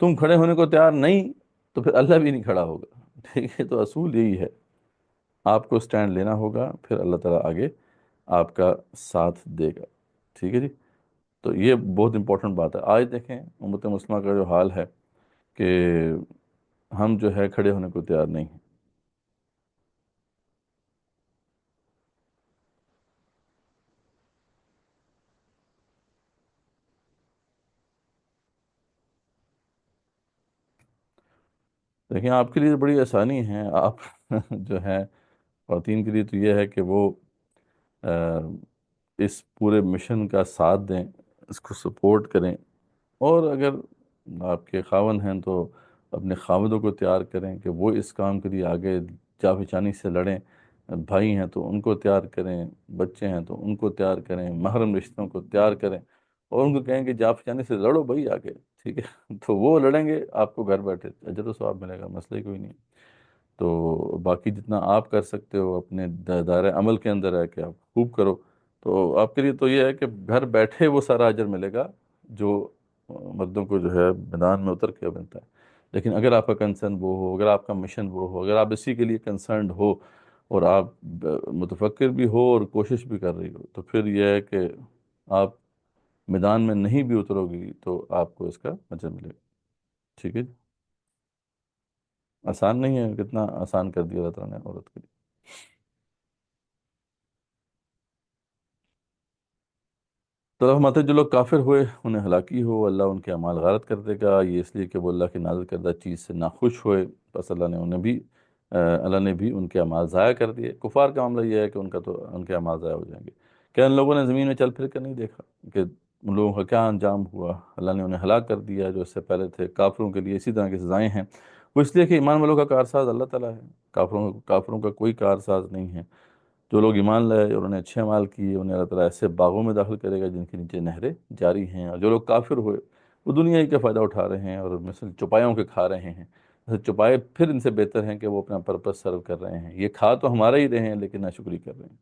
تم کھڑے ہونے کو تیار نہیں تو پھر اللہ بھی نہیں کھڑا ہوگا، ٹھیک ہے؟ تو اصول یہی ہے، آپ کو سٹینڈ لینا ہوگا، پھر اللہ تعالیٰ آگے آپ کا ساتھ دے گا، ٹھیک ہے جی؟ تو یہ بہت امپورٹنٹ بات ہے۔ آج دیکھیں امت مسلمہ کا جو حال ہے کہ ہم جو ہے کھڑے ہونے کو تیار نہیں ہیں۔ دیکھیں آپ کے لیے بڑی آسانی ہے، آپ جو ہے خواتین کے لیے تو یہ ہے کہ وہ آ، اس پورے مشن کا ساتھ دیں، اس کو سپورٹ کریں، اور اگر آپ کے خاوند ہیں تو اپنے خاوندوں کو تیار کریں کہ وہ اس کام کے لیے آگے جا پہچانی سے لڑیں، بھائی ہیں تو ان کو تیار کریں، بچے ہیں تو ان کو تیار کریں، محرم رشتوں کو تیار کریں، اور ان کو کہیں کہ جا پہچانی سے لڑو بھائی آگے، ٹھیک ہے؟ تو وہ لڑیں گے، آپ کو گھر بیٹھے اجر و ثواب ملے گا، مسئلہ ہی کوئی نہیں۔ تو باقی جتنا آپ کر سکتے ہو اپنے دائرۂ عمل کے اندر ہے کہ آپ خوب کرو، تو آپ کے لیے تو یہ ہے کہ گھر بیٹھے وہ سارا اجر ملے گا جو مردوں کو جو ہے میدان میں اتر کے ملتا ہے۔ لیکن اگر آپ کا کنسرن وہ ہو، اگر آپ کا مشن وہ ہو، اگر آپ اسی کے لیے کنسرنڈ ہو، اور آپ متفکر بھی ہو اور کوشش بھی کر رہی ہو، تو پھر یہ ہے کہ آپ میدان میں نہیں بھی اترو گی تو آپ کو اس کا اجر ملے گا، ٹھیک ہے؟ آسان نہیں ہے، کتنا آسان کر دیا اللہ تعالیٰ نے عورت کے لیے۔ تو فرماتے ہیں جو لوگ کافر ہوئے انہیں ہلاکی ہو، اللہ ان کے اعمال غارت کر دے گا، یہ اس لیے کہ وہ اللہ کی نازل کردہ چیز سے ناخوش ہوئے، بس اللہ نے بھی ان کے اعمال ضائع کر دیے۔ کفار کا معاملہ یہ ہے کہ ان کے اعمال ضائع ہو جائیں گے۔ کیا ان لوگوں نے زمین میں چل پھر کر نہیں دیکھا کہ ان لوگوں کا کیا انجام ہوا؟ اللہ نے انہیں ہلاک کر دیا جو اس سے پہلے تھے۔ کافروں کے لیے اسی طرح کی سزائیں ہیں، وہ اس لیے کہ ایمان والوں کا کارساز اللہ تعالیٰ ہے، کافروں کا کوئی کارساز نہیں ہے۔ جو لوگ ایمان لائے اور انہوں نے اچھے اعمال کیے انہیں اللہ تعالیٰ ایسے باغوں میں داخل کرے گا جن کے نیچے نہریں جاری ہیں، اور جو لوگ کافر ہوئے وہ دنیا ہی کا فائدہ اٹھا رہے ہیں اور مثل چوپایوں کے کھا رہے ہیں۔ چوپائے پھر ان سے بہتر ہیں کہ وہ اپنا پرپس سرو کر رہے ہیں، یہ کھا تو ہمارا ہی رہے ہیں لیکن ناشکری کر رہے ہیں۔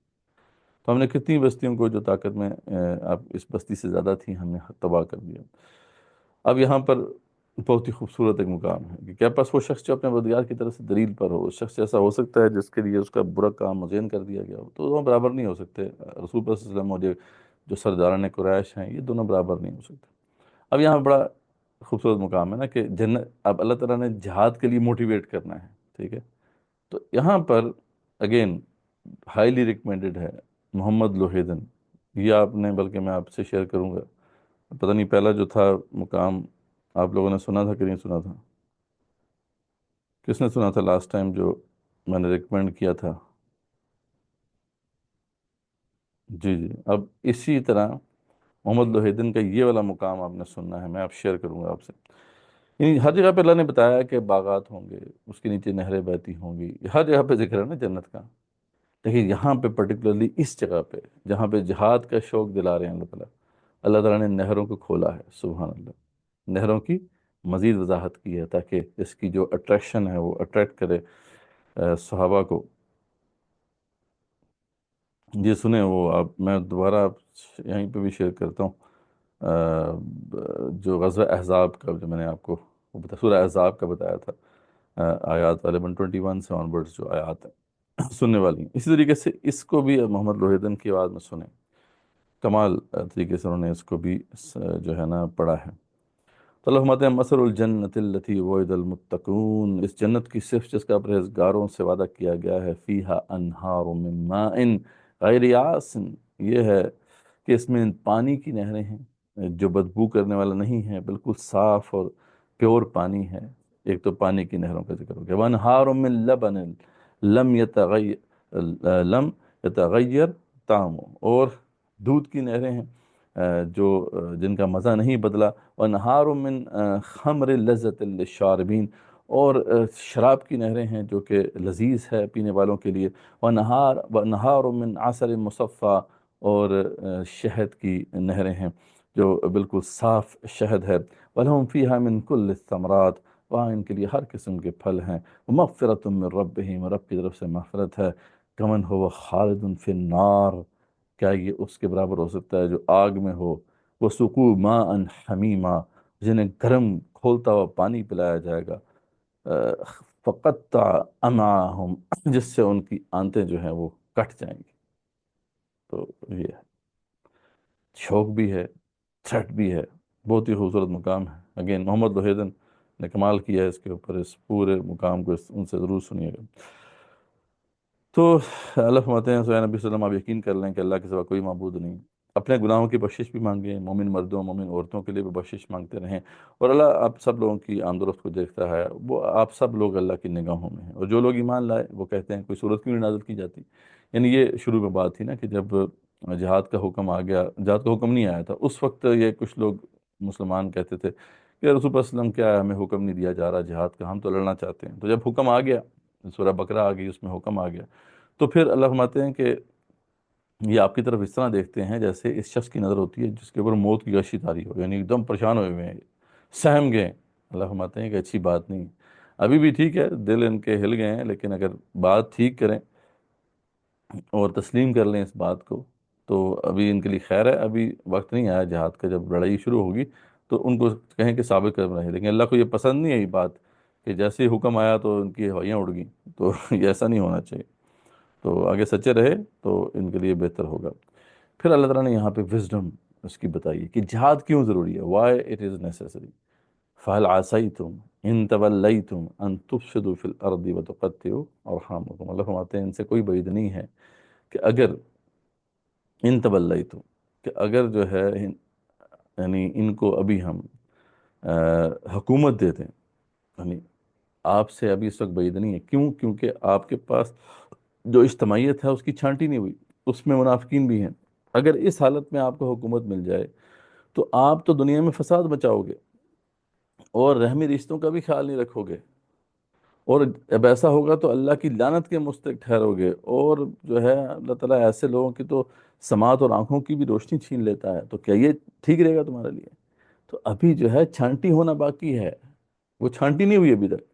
تو ہم نے کتنی بستیوں کو جو طاقت میں اب اس بستی سے زیادہ تھیں ہم نے تباہ کر دیا۔ اب یہاں پر بہت ہی خوبصورت ایک مقام ہے کہ کیا پس وہ شخص جو اپنے بدگار کی طرف سے دلیل پر ہو، اس شخص ایسا ہو سکتا ہے جس کے لیے اس کا برا کام مزین کر دیا گیا ہو؟ تو دونوں برابر نہیں ہو سکتے، رسول اللہ صلی اللہ علیہ وسلم اور جو سرداران قریش ہیں یہ دونوں برابر نہیں ہو سکتے۔ اب یہاں بڑا خوبصورت مقام ہے نا کہ جنت، اب اللہ تعالیٰ نے جہاد کے لیے موٹیویٹ کرنا ہے، ٹھیک ہے؟ تو یہاں پر اگین ہائیلی ریکمینڈڈ ہے محمد لوہیدن، یہ آپ نے، بلکہ میں آپ سے شیئر کروں گا، پتہ نہیں پہلا جو تھا مقام آپ لوگوں نے سنا تھا کہ نہیں سنا تھا؟ کس نے سنا تھا لاسٹ ٹائم جو میں نے ریکمینڈ کیا تھا؟ جی جی، اب اسی طرح محمد لوہیدن کا یہ والا مقام آپ نے سننا ہے، میں آپ شیئر کروں گا آپ سے۔ یعنی ہر جگہ پہ اللہ نے بتایا کہ باغات ہوں گے، اس کے نیچے نہریں بہتی ہوں گی، ہر جگہ پہ ذکر ہے نا جنت کا، لیکن یہاں پہ پرٹیکولرلی اس جگہ پہ جہاں پہ جہاد کا شوق دلا رہے ہیں اللہ تعالیٰ نے نہروں کو کھولا ہے، سبحان اللہ، نہروں کی مزید وضاحت کی ہے تاکہ اس کی جو اٹریکشن ہے وہ اٹریکٹ کرے صحابہ کو۔ یہ سنیں وہ آپ، میں دوبارہ یہیں پہ بھی شیئر کرتا ہوں جو غزوہ احزاب کا جو میں نے آپ کو سورہ احزاب کا بتایا تھا، آیات 11:21 سے آنورڈز جو آیات ہیں سننے والی ہیں، اسی طریقے سے اس کو بھی محمد لوہیدن کی آواز میں سنیں، کمال طریقے سے انہوں نے اس کو بھی جو ہے نا پڑھا ہے۔ تو اللہ فرماتے ہیں مثل الجنت التی وعد المتقون، اس جنت کی صرف جس کا پرہیزگاروں سے وعدہ کیا گیا ہے، فیہا انہار من ماء غیر آسن، یہ ہے کہ اس میں پانی کی نہریں ہیں جو بدبو کرنے والا نہیں ہے، بالکل صاف اور پیور پانی ہے۔ ایک تو پانی کی نہروں کا ذکر ہو گیا، وانہار من لبن لم یتغیر الطعم، اور دودھ کی نہریں ہیں جو جن کا مزہ نہیں بدلا، وانہار من خمر لذت للشاربین، اور شراب کی نہریں ہیں جو کہ لذیذ ہے پینے والوں کے لیے، ونہار من عسل مصفا، اور شہد کی نہریں ہیں جو بالکل صاف شہد ہے، وَلَهُمْ فِيهَا مِنْ كُلِّ الثَّمَرَاتِ، وہاں ان کے لیے ہر قسم کے پھل ہیں، وَمَغْفِرَةٌ مِّن رَبِّهِمْ، رب کی طرف سے مغفرت ہے، کمن ہو خالد فی النار، کیا یہ اس کے برابر ہو سکتا ہے جو آگ میں ہو، وَسُقُوا مَاءً حَمِيمًا، جنہیں گرم کھولتا ہوا پانی پلایا جائے گا، فَقَطَّعَ أَمْعَاهُمْ، جس سے ان کی آنتیں جو ہیں وہ کٹ جائیں گی۔ تو یہ شوق بھی ہے، تھریٹ بھی ہے، بہت ہی خوبصورت مقام ہے۔ اگین محمد وحیدن نے کمال کیا ہے اس کے اوپر، اس پورے مقام کو ان سے ضرور سنیے گا۔ تو اللہ فرماتے ہیں سورہ نبی صلی اللہ علیہ وسلم، آپ یقین کر لیں کہ اللہ کے سوا کوئی معبود نہیں، اپنے گناہوں کی بخشش بھی مانگیں، مومن مردوں مومن عورتوں کے لیے بھی بخشش مانگتے رہیں، اور اللہ آپ سب لوگوں کی آمد و رفت کو دیکھتا ہے، وہ آپ سب لوگ اللہ کی نگاہوں میں ہیں۔ اور جو لوگ ایمان لائے وہ کہتے ہیں کوئی صورت کیوں نہیں نازل کی جاتی، یعنی یہ شروع میں بات تھی نا کہ جب جہاد کا حکم آ گیا، جہاد کا حکم نہیں آیا تھا اس وقت، یہ کچھ لوگ مسلمان کہتے تھے کہ رسول اللہ صلی اللہ علیہ وسلم کیا ہے، ہمیں حکم نہیں دیا جا رہا جہاد کا، ہم تو لڑنا چاہتے ہیں۔ تو جب حکم آ گیا، سورہ بقرہ آ گئی، اس میں حکم آ گیا، تو پھر اللہ فرماتے ہیں کہ یہ آپ کی طرف اس طرح دیکھتے ہیں جیسے اس شخص کی نظر ہوتی ہے جس کے اوپر موت کی غشی طاری ہو، یعنی ایک دم پریشان ہوئے ہوئے ہیں، سہم گئے۔ اللہ فرماتے ہیں کہ اچھی بات نہیں، ابھی بھی ٹھیک ہے، دل ان کے ہل گئے ہیں، لیکن اگر بات ٹھیک کریں اور تسلیم کر لیں اس بات کو تو ابھی ان کے لیے خیر ہے، ابھی وقت نہیں آیا جہاد کا، جب لڑائی شروع ہوگی تو ان کو کہیں کہ ثابت قدم رہیں، لیکن اللہ کو یہ پسند نہیں ہے یہ بات کہ جیسے ہی حکم آیا تو ان کی ہوائیاں اڑ گئیں، تو یہ ایسا نہیں ہونا چاہیے، تو آگے سچے رہے تو ان کے لیے بہتر ہوگا۔ پھر اللہ تعالیٰ نے یہاں پہ وزڈم اس کی بتائی کہ جہاد کیوں ضروری ہے، وائی اٹ از نیسیسری، فَهَلْ عَسَيْتُمْ إِن تَوَلَّيْتُمْ أَن تُفْسِدُوا فِي الْأَرْضِ وَتُقَطِّعُوا أَرْحَامَكُمْ، اللہ فرماتے ہیں ان سے کوئی بعید نہیں ہے کہ اگر ان تولیتم، کہ اگر جو ہے یعنی ان کو ابھی ہم حکومت دے دیں، یعنی آپ سے ابھی اس وقت بعید نہیں ہے، کیوں؟ کیونکہ آپ کے پاس جو اجتماعیت ہے اس کی چھانٹی نہیں ہوئی، اس میں منافقین بھی ہیں، اگر اس حالت میں آپ کو حکومت مل جائے تو آپ تو دنیا میں فساد بچاؤ گے اور رحمی رشتوں کا بھی خیال نہیں رکھو گے، اور اب ایسا ہوگا تو اللہ کی لعنت کے مستحق ٹھہرو گے، اور جو ہے اللہ تعالیٰ ایسے لوگوں کی تو سماعت اور آنکھوں کی بھی روشنی چھین لیتا ہے، تو کیا یہ ٹھیک رہے گا تمہارے لیے؟ تو ابھی جو ہے چھانٹی ہونا باقی ہے، وہ چھانٹی نہیں ہوئی ابھی تک،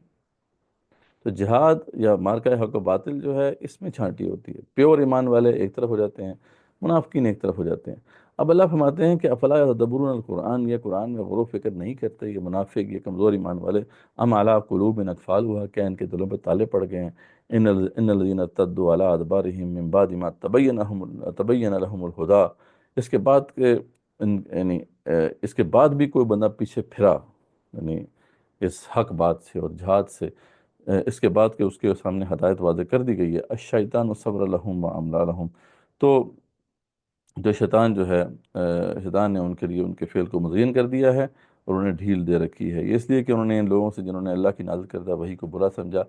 تو جہاد یا مارکہ حق و باطل جو ہے اس میں چھانٹی ہوتی ہے، پیور ایمان والے ایک طرف ہو جاتے ہیں، منافقین ایک طرف ہو جاتے ہیں۔ اب اللہ فرماتے ہیں کہ افلا یتدبرون القرآن، یہ قرآن میں غور و فکر نہیں کرتے یہ منافق، یہ کمزور ایمان والے، ام علی قلوب اقفالها، کیا ان کے دلوں پہ تالے پڑ گئے ہیں، ان الذین ارتدوا علی ادبارهم من بعد ما تبین لهم الہدی، اس کے بعد کہ یعنی اس کے بعد بھی کوئی بندہ پیچھے پھرا، یعنی اس حق بات سے اور جہاد سے، اس کے بعد کہ اس کے سامنے ہدایت واضح کر دی گئی ہے، الشیطان صبر لہم و املا لہم، تو جو شیطان جو ہے شیطان نے ان کے لیے ان کے فعل کو مزین کر دیا ہے اور انہیں ڈھیل دے رکھی ہے، یہ اس لیے کہ انہوں نے ان لوگوں سے جنہوں نے اللہ کی نازل کردہ وحی کو برا سمجھا،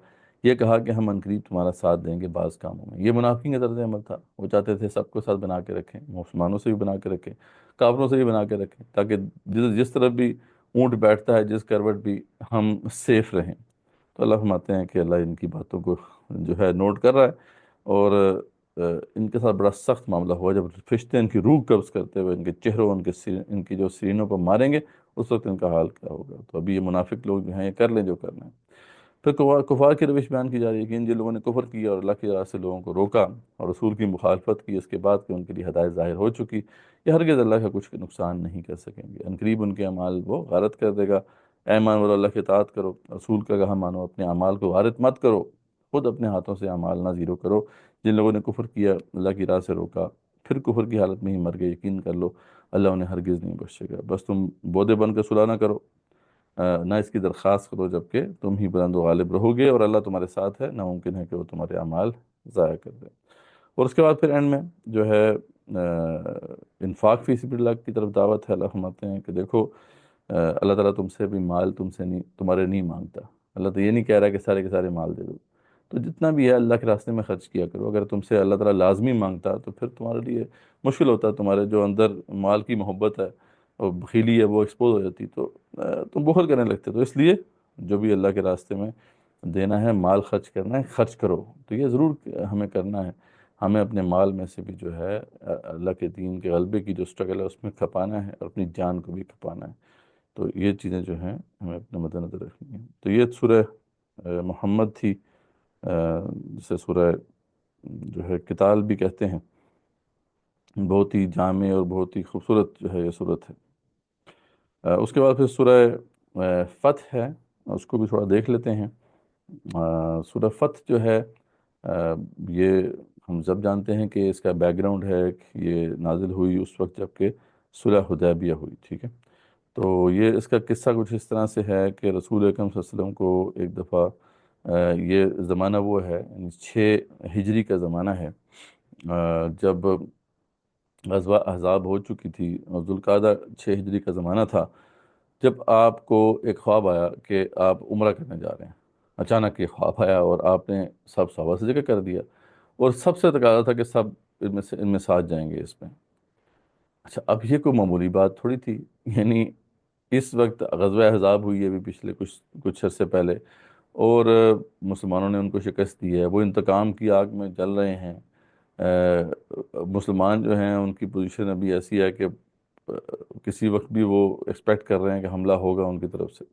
یہ کہا کہ ہم عنقریب تمہارا ساتھ دیں گے بعض کاموں میں۔ یہ منافقین کا طرز عمل تھا، وہ چاہتے تھے سب کو ساتھ بنا کے رکھیں، مسلمانوں سے بھی بنا کے رکھیں، کافروں سے بھی بنا کے رکھیں، تاکہ جس طرف بھی اونٹ بیٹھتا ہے، جس کروٹ بھی، ہم سیف رہیں۔ تو اللہ فرماتے ہیں کہ اللہ ان کی باتوں کو جو ہے نوٹ کر رہا ہے، اور ان کے ساتھ بڑا سخت معاملہ ہوا جب فرشتے ان کی روح قبض کرتے ہوئے ان کے چہروں، ان کی جو سینوں پر ماریں گے، اس وقت ان کا حال کیا ہوگا۔ تو ابھی یہ منافق لوگ جو ہیں یہ کر لیں جو کرنا ہے۔ پھر کفار کی روش بیان کی جا رہی ہے کہ جن لوگوں نے کفر کیا اور اللہ کی راہ سے لوگوں کو روکا اور رسول کی مخالفت کی، اس کے بعد کہ ان کے لیے ہدایت ظاہر ہو چکی، یہ ہرگز اللہ کا کچھ نقصان نہیں کر سکیں گے، عنقریب ان کے اعمال وہ غارت کر دے گا۔ اے ایمان والو، اللہ کی اطاعت کرو، رسول کا کہا مانو، اپنے اعمال کو غارت مت کرو، خود اپنے ہاتھوں سے اعمال نہ زیرو کرو۔ جن لوگوں نے کفر کیا، اللہ کی راہ سے روکا، پھر کفر کی حالت میں ہی مر گئے، یقین کر لو اللہ انہیں ہرگز نہیں بخشے گا۔ بس تم بودے بن کے صلح نہ کرو، نہ اس کی درخواست کرو، جبکہ تم ہی بلند و غالب رہو گے اور اللہ تمہارے ساتھ ہے، ناممکن ہے کہ وہ تمہارے اعمال ضائع کر دے۔ اور اس کے بعد پھر اینڈ میں جو ہے انفاق فی سبیل اللہ کی طرف دعوت ہے۔ اللہ فرماتے ہیں کہ دیکھو اللہ تعالیٰ تم سے بھی مال تم سے نہیں، تمہارے نہیں مانگتا، اللہ تو یہ نہیں کہہ رہا کہ سارے کے سارے مال دے دو، تو جتنا بھی ہے اللہ کے راستے میں خرچ کیا کرو. اگر تم سے اللہ تعالیٰ لازمی مانگتا تو پھر تمہارے لیے مشکل ہوتا. تمہارے جو اندر مال کی محبت ہے اور بخیلی ہے وہ ایکسپوز ہو جاتی، تو تم بخل کرنے لگتے. تو اس لیے جو بھی اللہ کے راستے میں دینا ہے، مال خرچ کرنا ہے، خرچ کرو. تو یہ ضرور ہمیں کرنا ہے. ہمیں اپنے مال میں سے بھی جو ہے اللہ کے دین کے غلبے کی جو اسٹرگل ہے اس میں کھپانا ہے، اور اپنی جان کو بھی کھپانا ہے. تو یہ چیزیں جو ہیں ہمیں اپنے مد نظر رکھنی ہیں. تو یہ سورہ محمد تھی، جسے سورہ جو ہے قتال بھی کہتے ہیں. بہت ہی جامع اور بہت ہی خوبصورت جو ہے یہ صورت ہے. اس کے بعد پھر سورہ فتح ہے، اس کو بھی تھوڑا دیکھ لیتے ہیں. سورہ فتح جو ہے یہ ہم سب جانتے ہیں کہ اس کا بیک گراؤنڈ ہے کہ یہ نازل ہوئی اس وقت جب کہ صلح حدیبیہ ہوئی. ٹھیک ہے. تو یہ اس کا قصہ کچھ اس طرح سے ہے کہ رسول اکرم صلی اللہ علیہ وسلم کو ایک دفعہ یہ زمانہ وہ ہے، یعنی 6 ہجری کا زمانہ ہے، جب غزوہ احزاب ہو چکی تھی اور ذوالقعدہ 6 ہجری کا زمانہ تھا، جب آپ کو ایک خواب آیا کہ آپ عمرہ کرنے جا رہے ہیں. اچانک یہ خواب آیا اور آپ نے سب صحابہ سے ذکر کر دیا، اور سب سے تقاضا تھا کہ سب ان میں ساتھ جائیں گے اس میں. اچھا، اب یہ کوئی معمولی بات تھوڑی تھی. یعنی اس وقت غزوہ احزاب ہوئی ہے ابھی پچھلے کچھ عرصے پہلے، اور مسلمانوں نے ان کو شکست دی ہے، وہ انتقام کی آگ میں جل رہے ہیں. مسلمان جو ہیں ان کی پوزیشن ابھی ایسی ہے کہ کسی وقت بھی وہ ایکسپیکٹ کر رہے ہیں کہ حملہ ہوگا ان کی طرف سے،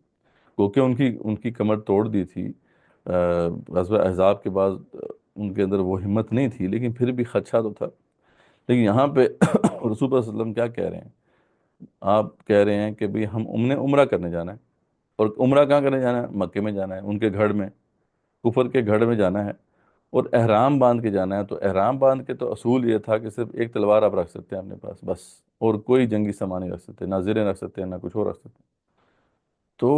کیونکہ ان کی کمر توڑ دی تھی غزوہ احزاب کے بعد. ان کے اندر وہ ہمت نہیں تھی، لیکن پھر بھی خدشہ تو تھا. لیکن یہاں پہ رسول صلی اللہ علیہ وسلم کیا کہہ رہے ہیں؟ آپ کہہ رہے ہیں کہ بھی ہم نے عمرہ کرنے جانا ہے. اور عمرہ کہاں کرنے جانا ہے؟ مکے میں جانا ہے، ان کے گھر میں، کفر کے گھر میں جانا ہے، اور احرام باندھ کے جانا ہے. تو احرام باندھ کے تو اصول یہ تھا کہ صرف ایک تلوار آپ رکھ سکتے ہیں اپنے پاس بس، اور کوئی جنگی سامان نہیں رکھ سکتے، نہ زریں رکھ سکتے ہیں نہ کچھ اور رکھ سکتے ہیں. تو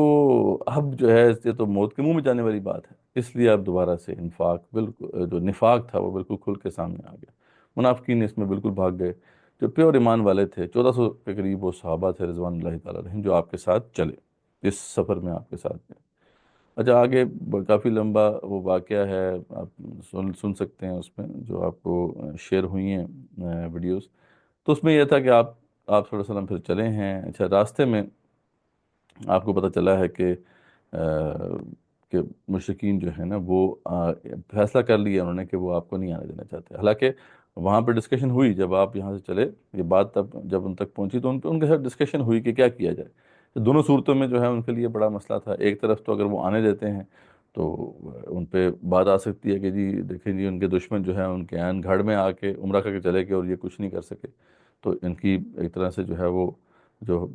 اب جو ہے یہ تو موت کے منہ میں جانے والی بات ہے. اس لیے اب دوبارہ سے انفاق بالکل، جو نفاق تھا وہ بالکل کھل کے سامنے آ گیا. منافقین اس میں بالکل بھاگ گئے. جو پیور ایمان والے تھے 1400 کے قریب وہ صحابہ تھے رضوان اللہ تعالیٰ علیہم، جو آپ کے ساتھ چلے اس سفر میں، آپ کے ساتھ تھے. اچھا، آگے کافی لمبا وہ واقعہ ہے، آپ سن سکتے ہیں اس میں جو آپ کو شیئر ہوئی ہیں ویڈیوز. تو اس میں یہ تھا کہ آپ صلی اللہ علیہ وسلم پھر چلے ہیں. اچھا، راستے میں آپ کو پتہ چلا ہے کہ مشرکین جو ہیں نا وہ فیصلہ کر لیا انہوں نے کہ وہ آپ کو نہیں آنے دینا چاہتے. حالانکہ وہاں پہ ڈسکشن ہوئی جب آپ یہاں سے چلے، یہ بات تب جب ان تک پہنچی تو ان کے ساتھ ڈسکشن ہوئی کہ کیا کیا جائے. تو دونوں صورتوں میں جو ہے ان کے لیے بڑا مسئلہ تھا. ایک طرف تو اگر وہ آنے دیتے ہیں تو ان پہ بات آ سکتی ہے کہ جی دیکھیں جی ان کے دشمن جو ہیں ان کے عین گھر میں آ کے عمرہ کر کے چلے گئے اور یہ کچھ نہیں کر سکے. تو ان کی ایک طرح سے جو ہے وہ جو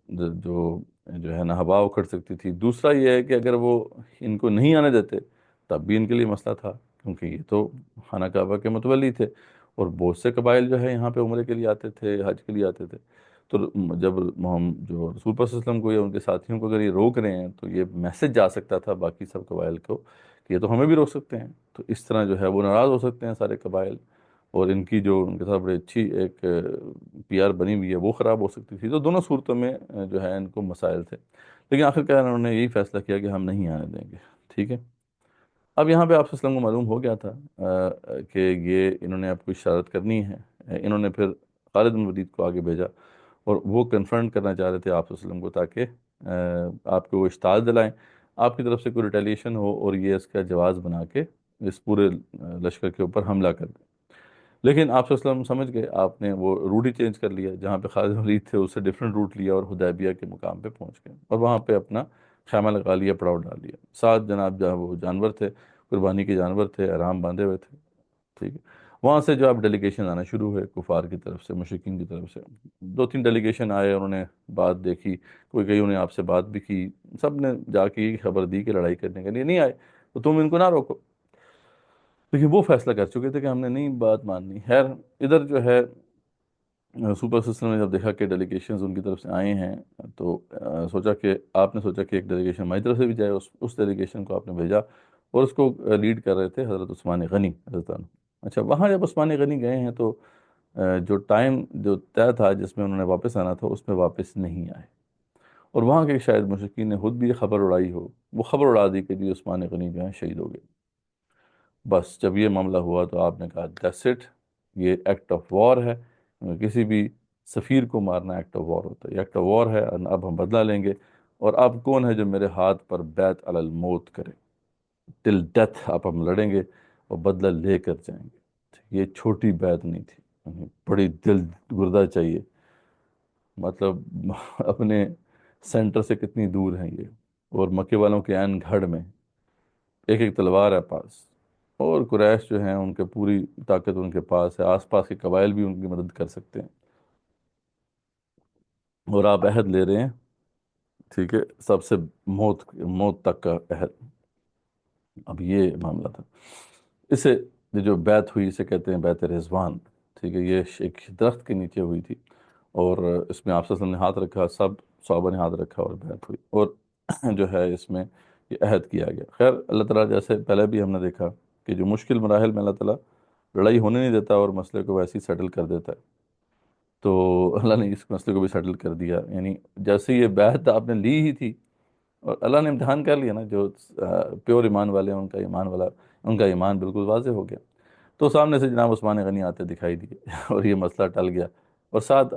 جو جو ہے نا ہوا اکھڑ سکتی تھی. دوسرا یہ ہے کہ اگر وہ ان کو نہیں آنے دیتے تب بھی ان کے لیے مسئلہ تھا، کیونکہ یہ تو خانہ کعبہ کے متولی تھے، اور بہت سے قبائل جو ہے یہاں پہ عمرے کے لیے آتے تھے، حج کے لیے آتے تھے. تو جب ہم جو رسول پر صلی اللہ علیہ وسلم کو یا ان کے ساتھیوں کو اگر یہ روک رہے ہیں تو یہ میسج جا سکتا تھا باقی سب قبائل کو کہ یہ تو ہمیں بھی روک سکتے ہیں. تو اس طرح جو ہے وہ ناراض ہو سکتے ہیں سارے قبائل، اور ان کی جو ان کے ساتھ بڑی اچھی ایک پی آر بنی ہوئی ہے وہ خراب ہو سکتی تھی. تو دونوں صورتوں میں جو ہے ان کو مسائل تھے. لیکن آخر کار انہوں نے یہی فیصلہ کیا کہ ہم نہیں آنے دیں گے. ٹھیک ہے. اب یہاں پہ آپ صلی اللہ علیہ وسلم کو معلوم ہو گیا تھا کہ یہ انہوں نے اب کوئی شرارت کرنی ہے. انہوں نے پھر خالد بن ولید کو آگے بھیجا، اور وہ کنفرنٹ کرنا چاہ رہے تھے آپ صلی اللہ علیہ وسلم کو تاکہ آپ کو وہ اشتعال دلائیں، آپ کی طرف سے کوئی ریٹیلیشن ہو اور یہ اس کا جواز بنا کے اس پورے لشکر کے اوپر حملہ کر دیں. لیکن آپ صلی اللہ علیہ وسلم سمجھ گئے، آپ نے وہ روٹ ہی چینج کر لیا. جہاں پہ خالد بن ولید تھے اس سے ڈفرینٹ روٹ لیا اور حدیبیہ کے مقام پہ پہنچ گئے، اور وہاں پہ اپنا خیمہ لگا لیا، پڑاؤ ڈال لیا. 7 جناب جہاں وہ جانور تھے، قربانی کے جانور تھے، آرام باندھے ہوئے تھے. ٹھیک ہے. وہاں سے جو اب ڈیلیگیشن آنا شروع ہوئے کفار کی طرف سے، مشرکین کی طرف سے. 2-3 ڈیلیگیشن آئے، انہوں نے بات دیکھی، کئی انہوں نے آپ سے بات بھی کی. سب نے جا کے یہ خبر دی کہ لڑائی کرنے کے لیے نہیں آئے تو تم ان کو نہ روکو. لیکن وہ فیصلہ کر چکے تھے کہ ہم نے نہیں بات ماننی. خیر، ادھر جو ہے سپر سسٹم نے جب دیکھا کہ ڈیلیگیشنز ان کی طرف سے آئے ہیں تو آپ نے سوچا کہ ایک ڈیلیگیشن ہماری طرف سے بھی جائے. اس ڈیلیگیشن کو آپ نے بھیجا، اور اس کو لیڈ کر رہے تھے حضرت عثمان غنی حضرت عنہ. اچھا، وہاں جب عثمان غنی گئے ہیں تو جو ٹائم جو طے تھا جس میں انہوں نے واپس آنا تھا اس میں واپس نہیں آئے. اور وہاں کے شاید مشرکین نے خود بھی یہ خبر اڑائی ہو، وہ خبر اڑا دی کہ جی عثمان غنی جو ہیں شہید ہو گئے. بس جب یہ معاملہ ہوا تو آپ نے کہا دیٹس اٹ، یہ ایکٹ آف وار ہے، کسی بھی سفیر کو مارنا ایکٹ آف وار ہوتا ہے، یہ ایکٹ آف وار ہے، اب ہم بدلہ لیں گے، اور اب کون ہے جو میرے ہاتھ پر بیعت علی الموت کرے، ٹل ڈیتھ اب ہم لڑیں گے اور بدلہ لے کر جائیں گے۔ یہ چھوٹی بیعت نہیں تھی، بڑی دل گردہ چاہیے، مطلب اپنے سینٹر سے کتنی دور ہیں یہ، اور مکے والوں کے عین گھڑ میں ایک ایک تلوار ہے پاس، اور قریش جو ہیں ان کے پوری طاقت ان کے پاس ہے، آس پاس کے قبائل بھی ان کی مدد کر سکتے ہیں، اور آپ عہد لے رہے ہیں، ٹھیک ہے، سب سے موت موت تک کا عہد۔ اب یہ معاملہ تھا، اسے یہ جو بیعت ہوئی اسے کہتے ہیں بیعت رضوان، ٹھیک ہے، یہ ایک درخت کے نیچے ہوئی تھی، اور اس میں آپ صلی اللہ علیہ وسلم نے ہاتھ رکھا، سب صحابہ نے ہاتھ رکھا اور بیعت ہوئی، اور جو ہے اس میں یہ عہد کیا گیا۔ خیر اللہ تعالیٰ جیسے پہلے بھی ہم نے دیکھا کہ جو مشکل مراحل میں اللہ تعالیٰ لڑائی ہونے نہیں دیتا اور مسئلے کو ویسے ہی سیٹل کر دیتا ہے، تو اللہ نے اس مسئلے کو بھی سیٹل کر دیا، یعنی جیسے یہ بیعت آپ نے لی ہی تھی، اور اللہ نے امتحان کر لیا نا، جو پیور ایمان والے ہیں ان کا ایمان بالکل واضح ہو گیا، تو سامنے سے جناب عثمان غنی آتے دکھائی دیے اور یہ مسئلہ ٹل گیا، اور ساتھ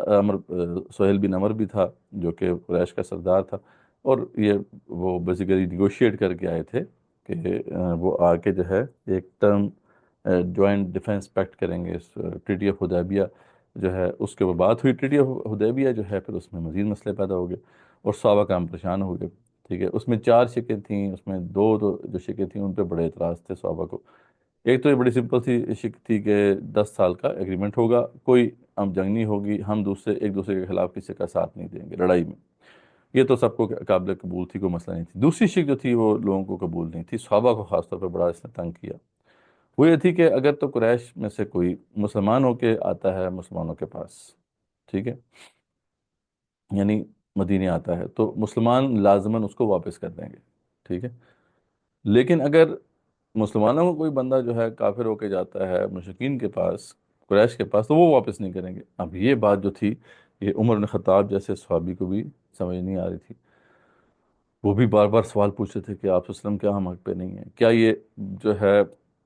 سہیل بن عمر بھی تھا جو کہ قریش کا سردار تھا، اور یہ وہ بیسیکلی نیگوشیٹ کر کے آئے تھے کہ وہ آ کے جو ہے ایک ٹرم جوائنٹ ڈیفنس پیکٹ کریں گے، اس ٹریٹی آف حدیبیہ جو ہے اس کے وہ بات ہوئی، ٹریٹی آف حدیبیہ جو ہے پھر اس میں مزید مسئلے پیدا ہو گئے، اور صحابہ کام پریشان ہو گئے، ٹھیک ہے، اس میں 4 شکیں تھیں، اس میں 2 تو جو شکیں تھیں ان پہ بڑے اعتراض تھے صحابہ کو۔ ایک تو یہ بڑی سمپل سی شک تھی کہ 10 سال کا ایگریمنٹ ہوگا، کوئی ہم جنگ نہیں ہوگی، ہم ایک دوسرے کے خلاف کسی کا ساتھ نہیں دیں گے لڑائی میں، یہ تو سب کو قابل قبول تھی، کوئی مسئلہ نہیں تھی۔ دوسری شک جو تھی وہ لوگوں کو قبول نہیں تھی، صحابہ کو خاص طور پہ بڑا اس نے تنگ کیا، وہ یہ تھی کہ اگر تو قریش میں سے کوئی مسلمان ہو کے آتا ہے مسلمانوں کے پاس، ٹھیک ہے، یعنی مدینے آتا ہے، تو مسلمان لازماً اس کو واپس کر دیں گے، ٹھیک ہے، لیکن اگر مسلمانوں کو کوئی بندہ جو ہے کافر ہو کے جاتا ہے مشرکین کے پاس، قریش کے پاس، تو وہ واپس نہیں کریں گے۔ اب یہ بات جو تھی یہ عمر بن خطاب جیسے صحابی کو بھی سمجھ نہیں آ رہی تھی، وہ بھی بار بار سوال پوچھ رہے تھے کہ آپ وسلم کیا ہم حق پہ نہیں ہیں، کیا یہ جو ہے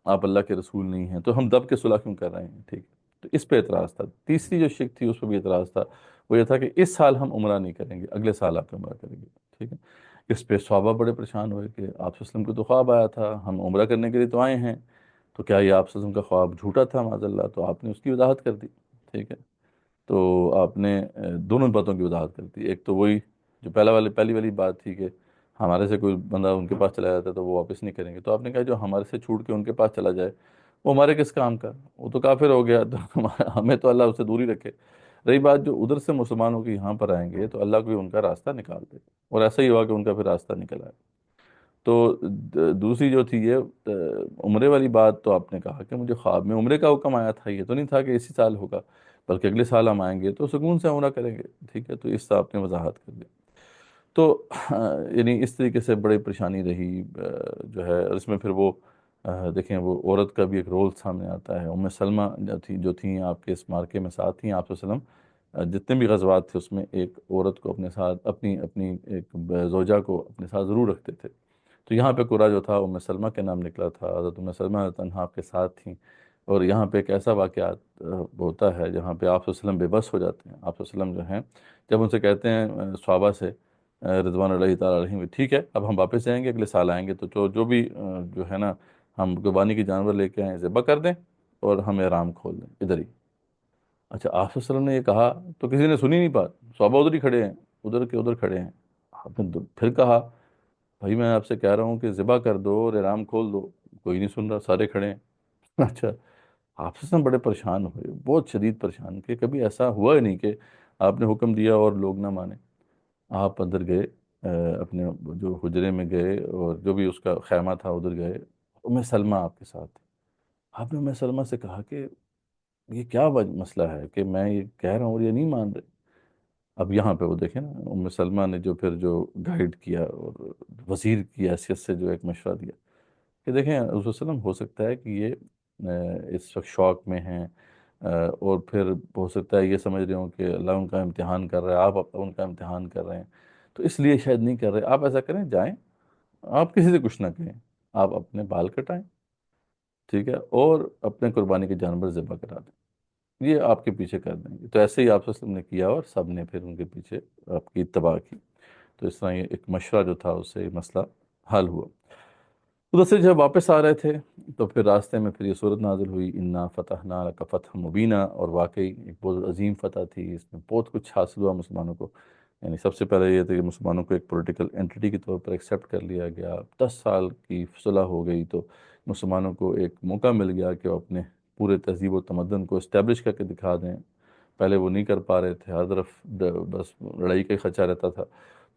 آپ اللہ کے رسول نہیں ہیں، تو ہم دب کے صلح کیوں کر رہے ہیں، ٹھیک ہے، تو اس پہ اعتراض تھا۔ تیسری جو شک تھی اس پہ بھی اعتراض تھا، وہ یہ تھا کہ اس سال ہم عمرہ نہیں کریں گے، اگلے سال آپ عمرہ کریں گے، ٹھیک ہے۔ اس پہ صحابہ بڑے پریشان ہوئے کہ آپ وسلم کو تو خواب آیا تھا، ہم عمرہ کرنے کے لیے تو آئے ہیں، تو کیا یہ آپ وسلم کا خواب جھوٹا تھا معاذ اللہ، تو آپ نے اس کی وضاحت کر دی، ٹھیک ہے، تو آپ نے دونوں باتوں کی وضاحت کر دی، ایک تو وہی جو پہلی والی بات تھی کہ ہمارے سے کوئی بندہ ان کے پاس چلا جاتا ہے تو وہ واپس نہیں کریں گے، تو آپ نے کہا جو ہمارے سے چھوٹ کے ان کے پاس چلا جائے وہ ہمارے کس کام کا، وہ تو کافر ہو گیا، تو ہمیں تو اللہ اس سے دوری رکھے۔ رہی بات جو ادھر سے مسلمانوں کے یہاں پر آئیں گے تو اللہ کوئی ان کا راستہ نکال دے، اور ایسا ہی ہوا کہ ان کا پھر راستہ نکل آیا۔ تو دوسری جو تھی یہ عمرے والی بات، تو آپ نے کہا کہ مجھے خواب میں عمرے کا حکم آیا تھا، یہ تو نہیں تھا کہ اسی سال ہوگا، بلکہ اگلے سال ہم آئیں گے تو سکون سے عمرہ کریں گے، ٹھیک ہے، تو اس سے آپ نے وضاحت کر دی۔ تو یعنی اس طریقے سے بڑی پریشانی رہی جو ہے، اور اس میں پھر وہ دیکھیں وہ عورت کا بھی ایک رول سامنے آتا ہے، ام سلمہ جو تھیں آپ کے اس مارکے میں ساتھ تھیں آپ صلی اللہ علیہ وسلم، جتنے بھی غزوات تھے اس میں ایک عورت کو اپنے ساتھ، اپنی ایک زوجہ کو اپنے ساتھ ضرور رکھتے تھے، تو یہاں پہ قرہ جو تھا ام سلمہ کے نام نکلا تھا، حضرت ام سلمہ حضرت طلحہ آپ کے ساتھ تھیں، اور یہاں پہ ایک ایسا واقعات ہوتا ہے جہاں پہ آپ صلی اللہ علیہ وسلم بے بس ہو جاتے ہیں، آپ صلی اللہ علیہ وسلم جو ہیں جب ان سے کہتے ہیں صحابہ سے رضوان اللہ تعالیٰ علیہم، ٹھیک ہے اب ہم واپس جائیں گے، اگلے سال آئیں گے، تو جو بھی جو ہے نا ہم قربانی کی جانور لے کے آئیں ذبح کر دیں اور ہم احرام کھول دیں ادھر ہی۔ اچھا آپ صلی اللہ علیہ وسلم نے یہ کہا تو کسی نے سنی نہیں بات، صحابہ ادھر ہی کھڑے ہیں، ادھر کے ادھر کھڑے ہیں، آپ نے پھر کہا بھائی میں آپ سے کہہ رہا ہوں کہ ذبح کر دو اور احرام کھول دو، کوئی نہیں سن رہا، سارے کھڑے ہیں۔ اچھا آپ سے بڑے پریشان ہوئے، بہت شدید پریشان، کہ کبھی ایسا ہوا ہی نہیں کہ آپ نے حکم دیا اور لوگ نہ مانے۔ آپ اندر گئے اپنے جو حجرے میں گئے، اور جو بھی اس کا خیمہ تھا ادھر گئے، ام سلمہ آپ کے ساتھ تھی۔ آپ نے ام سلمہ سے کہا کہ یہ کیا مسئلہ ہے کہ میں یہ کہہ رہا ہوں اور یہ نہیں مان رہے۔ اب یہاں پہ وہ دیکھیں نا ام سلمہ نے جو پھر جو گائیڈ کیا اور وزیر کی حیثیت سے جو ایک مشورہ دیا کہ دیکھیں حضور صلی اللہ علیہ وسلم ہو سکتا ہے کہ یہ اس وقت شوق میں ہیں، اور پھر ہو سکتا ہے یہ سمجھ رہے ہوں کہ اللہ ان کا امتحان کر رہا ہے، آپ ان کا امتحان کر رہے ہیں، تو اس لیے شاید نہیں کر رہے۔ آپ ایسا کریں، جائیں، آپ کسی سے کچھ نہ کہیں، آپ اپنے بال کٹائیں، ٹھیک ہے، اور اپنے قربانی کے جانور ذبح کرا دیں، یہ آپ کے پیچھے کر دیں گے۔ تو ایسے ہی آپ صلی اللہ علیہ وسلم نے کیا اور سب نے پھر ان کے پیچھے آپ کی اتباع کی۔ تو اس طرح یہ ایک مشورہ جو تھا اس سے یہ مسئلہ حل ہوا۔ ادھر سے جب واپس آ رہے تھے تو پھر راستے میں پھر یہ صورت نازل ہوئی، انا فتحنا لک فتح مبینہ، اور واقعی ایک بہت عظیم فتح تھی، اس میں بہت کچھ حاصل ہوا مسلمانوں کو۔ یعنی سب سے پہلے یہ تھا کہ مسلمانوں کو ایک پولیٹیکل اینٹی کے طور پر ایکسیپٹ کر لیا گیا، 10 سال کی صلح ہو گئی تو مسلمانوں کو ایک موقع مل گیا کہ وہ اپنے پورے تہذیب و تمدن کو اسٹیبلش کر کے دکھا دیں۔ پہلے وہ نہیں کر پا رہے تھے، ہر طرف بس لڑائی کا ہی خدشہ رہتا تھا،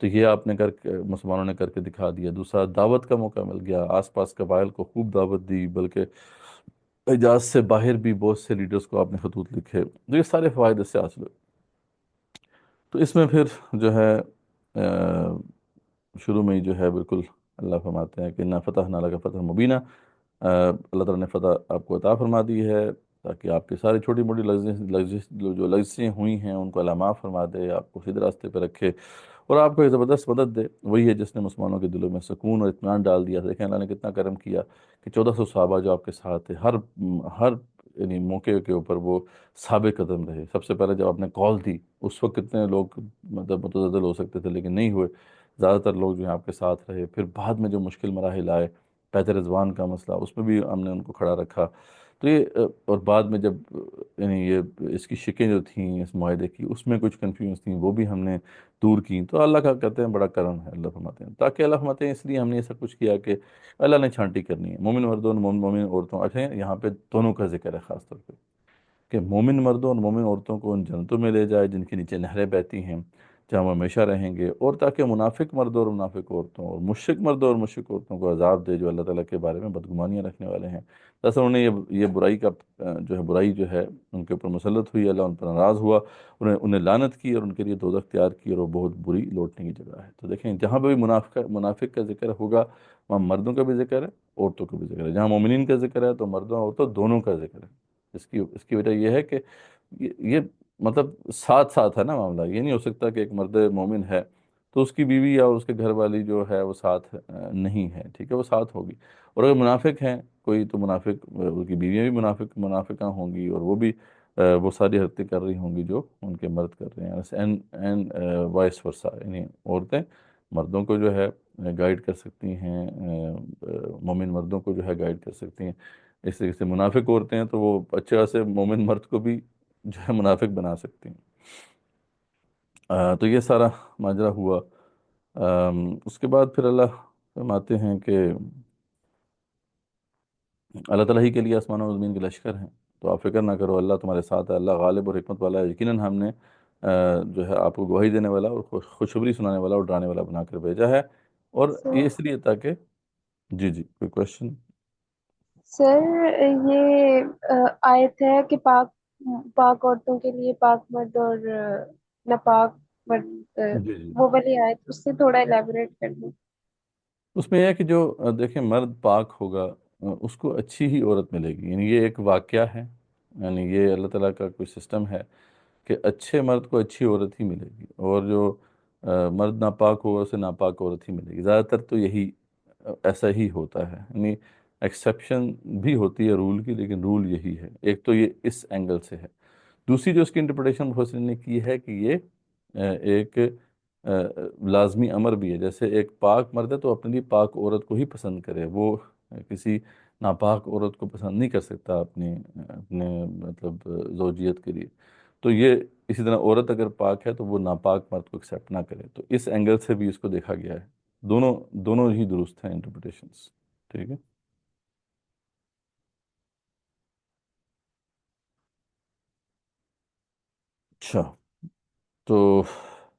تو یہ آپ نے کر کے مسلمانوں نے کر کے دکھا دیا۔ دوسرا، دعوت کا موقع مل گیا، آس پاس قبائل کو خوب دعوت دی، بلکہ حجاز سے باہر بھی بہت سے لیڈرز کو آپ نے خطوط لکھے، تو یہ سارے فوائد اس سے حاصل ہوئے۔ تو اس میں پھر جو ہے شروع میں ہی جو ہے بالکل اللہ فرماتے ہیں کہ نہ فتح نہ لگا فتح مبینہ، اللہ تعالیٰ نے فتح آپ کو عطا فرما دی ہے، تاکہ آپ کی ساری چھوٹی موٹی جو لغزشیں ہوئی ہیں ان کو اللہ معاف فرما دے، آپ کو سیدھے راستے پہ رکھے، اور آپ کو ایک زبردست مدد دے۔ وہی ہے جس نے مسلمانوں کے دلوں میں سکون اور اطمینان ڈال دیا۔ دیکھیں اللہ نے کتنا کرم کیا کہ 1400 صحابہ جو آپ کے ساتھ تھے، ہر یعنی موقع کے اوپر وہ ثابت قدم رہے۔ سب سے پہلے جب آپ نے کال دی اس وقت کتنے لوگ مطلب متزلزل ہو سکتے تھے، لیکن نہیں ہوئے، زیادہ تر لوگ جو ہیں آپ کے ساتھ رہے۔ پھر بعد میں جو مشکل مراحل آئے، بیت رضوان کا مسئلہ، اس میں بھی ہم نے ان کو کھڑا رکھا۔ تو یہ اور بعد میں جب یعنی یہ اس کی شکیں جو تھیں اس معاہدے کی، اس میں کچھ کنفیوژ تھیں، وہ بھی ہم نے دور کی۔ تو اللہ کا کہتے ہیں بڑا کرم ہے، اللہ فرماتے ہیں، تاکہ اللہ فرماتے ہیں اس لیے ہم نے ایسا کچھ کیا کہ اللہ نے چھانٹی کرنی ہے مومن مردوں مومن عورتوں۔ اچھا یہاں پہ دونوں کا ذکر ہے خاص طور پہ، کہ مومن مردوں اور مومن عورتوں کو ان جنتوں میں لے جائے جن کے نیچے نہریں بہتی ہیں، جہاں وہ ہمیشہ رہیں گے، اور تاکہ منافق مردوں اور منافق عورتوں اور مشرک مردوں اور مشرک عورتوں کو عذاب دے جو اللہ تعالیٰ کے بارے میں بدگمانیاں رکھنے والے ہیں۔ دراصل انہوں نے یہ برائی کا برائی جو ہے ان کے اوپر مسلط ہوئی، اللہ ان پر ناراض ہوا، انہیں لعنت کی اور ان کے لیے دوزخ تیار کی، اور وہ بہت بری لوٹنے کی جگہ ہے۔ تو دیکھیں جہاں پہ بھی منافق کا ذکر ہوگا وہاں مردوں کا بھی ذکر ہے، عورتوں کا بھی ذکر ہے۔ جہاں مومنین کا ذکر ہے تو مردوں اور عورتوں دونوں کا ذکر ہے۔ اس کی وجہ یہ ہے کہ یہ مطلب ساتھ ساتھ ہے نا معاملہ، یہ نہیں ہو سکتا کہ ایک مرد مومن ہے تو اس کی بیوی یا اس کے گھر والی جو ہے وہ ساتھ نہیں ہے، ٹھیک ہے، وہ ساتھ ہوگی۔ اور اگر منافق ہیں کوئی تو منافق ان کی بیویاں بھی منافقاں ہوں گی، اور وہ بھی وہ ساری حرکتیں کر رہی ہوں گی جو ان کے مرد کر رہے ہیں، اینڈ وائس ورسا، یعنی عورتیں مردوں کو جو ہے گائیڈ کر سکتی ہیں، مومن مردوں کو جو ہے گائیڈ کر سکتی ہیں۔ اس طریقے سے منافق عورتیں ہیں تو وہ اچھے خاصے مومن مرد کو بھی جو ہے منافق بنا سکتی ہیں۔ تو یہ سارا ماجرا ہوا۔ اس کے بعد پھر اللہ فرماتے ہیں کہ اللہ تعالیٰ ہی کے لیے آسمان و زمین کے لشکر ہیں، تو آپ فکر نہ کرو، اللہ تمہارے ساتھ ہے، اللہ غالب اور حکمت والا ہے۔ یقیناً ہم نے جو ہے آپ کو گواہی دینے والا اور خوشخبری سنانے والا اور ڈرانے والا بنا کر بھیجا ہے، اور سر یہ اس لیے تاکہ جی جی کوئی کوشچن؟ سر یہ آیت ہے کہ پاک پاک عورتوں کے لیے پاک مرد اور ناپاک مرد، جی جی، وہ والی آیت اس سے تھوڑا الیبوریٹ کر دیں۔ اس میں یہ ہے کہ جو دیکھیں مرد پاک ہوگا اس کو اچھی ہی عورت ملے گی، یعنی یہ ایک واقعہ ہے، یعنی یہ اللہ تعالیٰ کا کوئی سسٹم ہے کہ اچھے مرد کو اچھی عورت ہی ملے گی، اور جو مرد ناپاک ہوگا اسے ناپاک عورت ہی ملے گی۔ زیادہ تر تو یہی ایسا ہی ہوتا ہے، یعنی ایکسیپشن بھی ہوتی ہے رول کی، لیکن رول یہی ہے۔ ایک تو یہ اس اینگل سے ہے، دوسری جو اس کی انٹرپریٹیشن مفسرین نے کی ہے کہ یہ ایک لازمی امر بھی ہے، جیسے ایک پاک مرد ہے تو اپنے لیے پاک عورت کو ہی پسند کرے، وہ کسی ناپاک عورت کو پسند نہیں کر سکتا اپنے مطلب زوجیت کے لیے۔ تو یہ اسی طرح عورت اگر پاک ہے تو وہ ناپاک مرد کو ایکسیپٹ نہ کرے، تو اس اینگل سے بھی اس کو دیکھا گیا ہے۔ دونوں ہی درست ہیں انٹرپریٹیشنس، ٹھیک ہے۔ اچھا، تو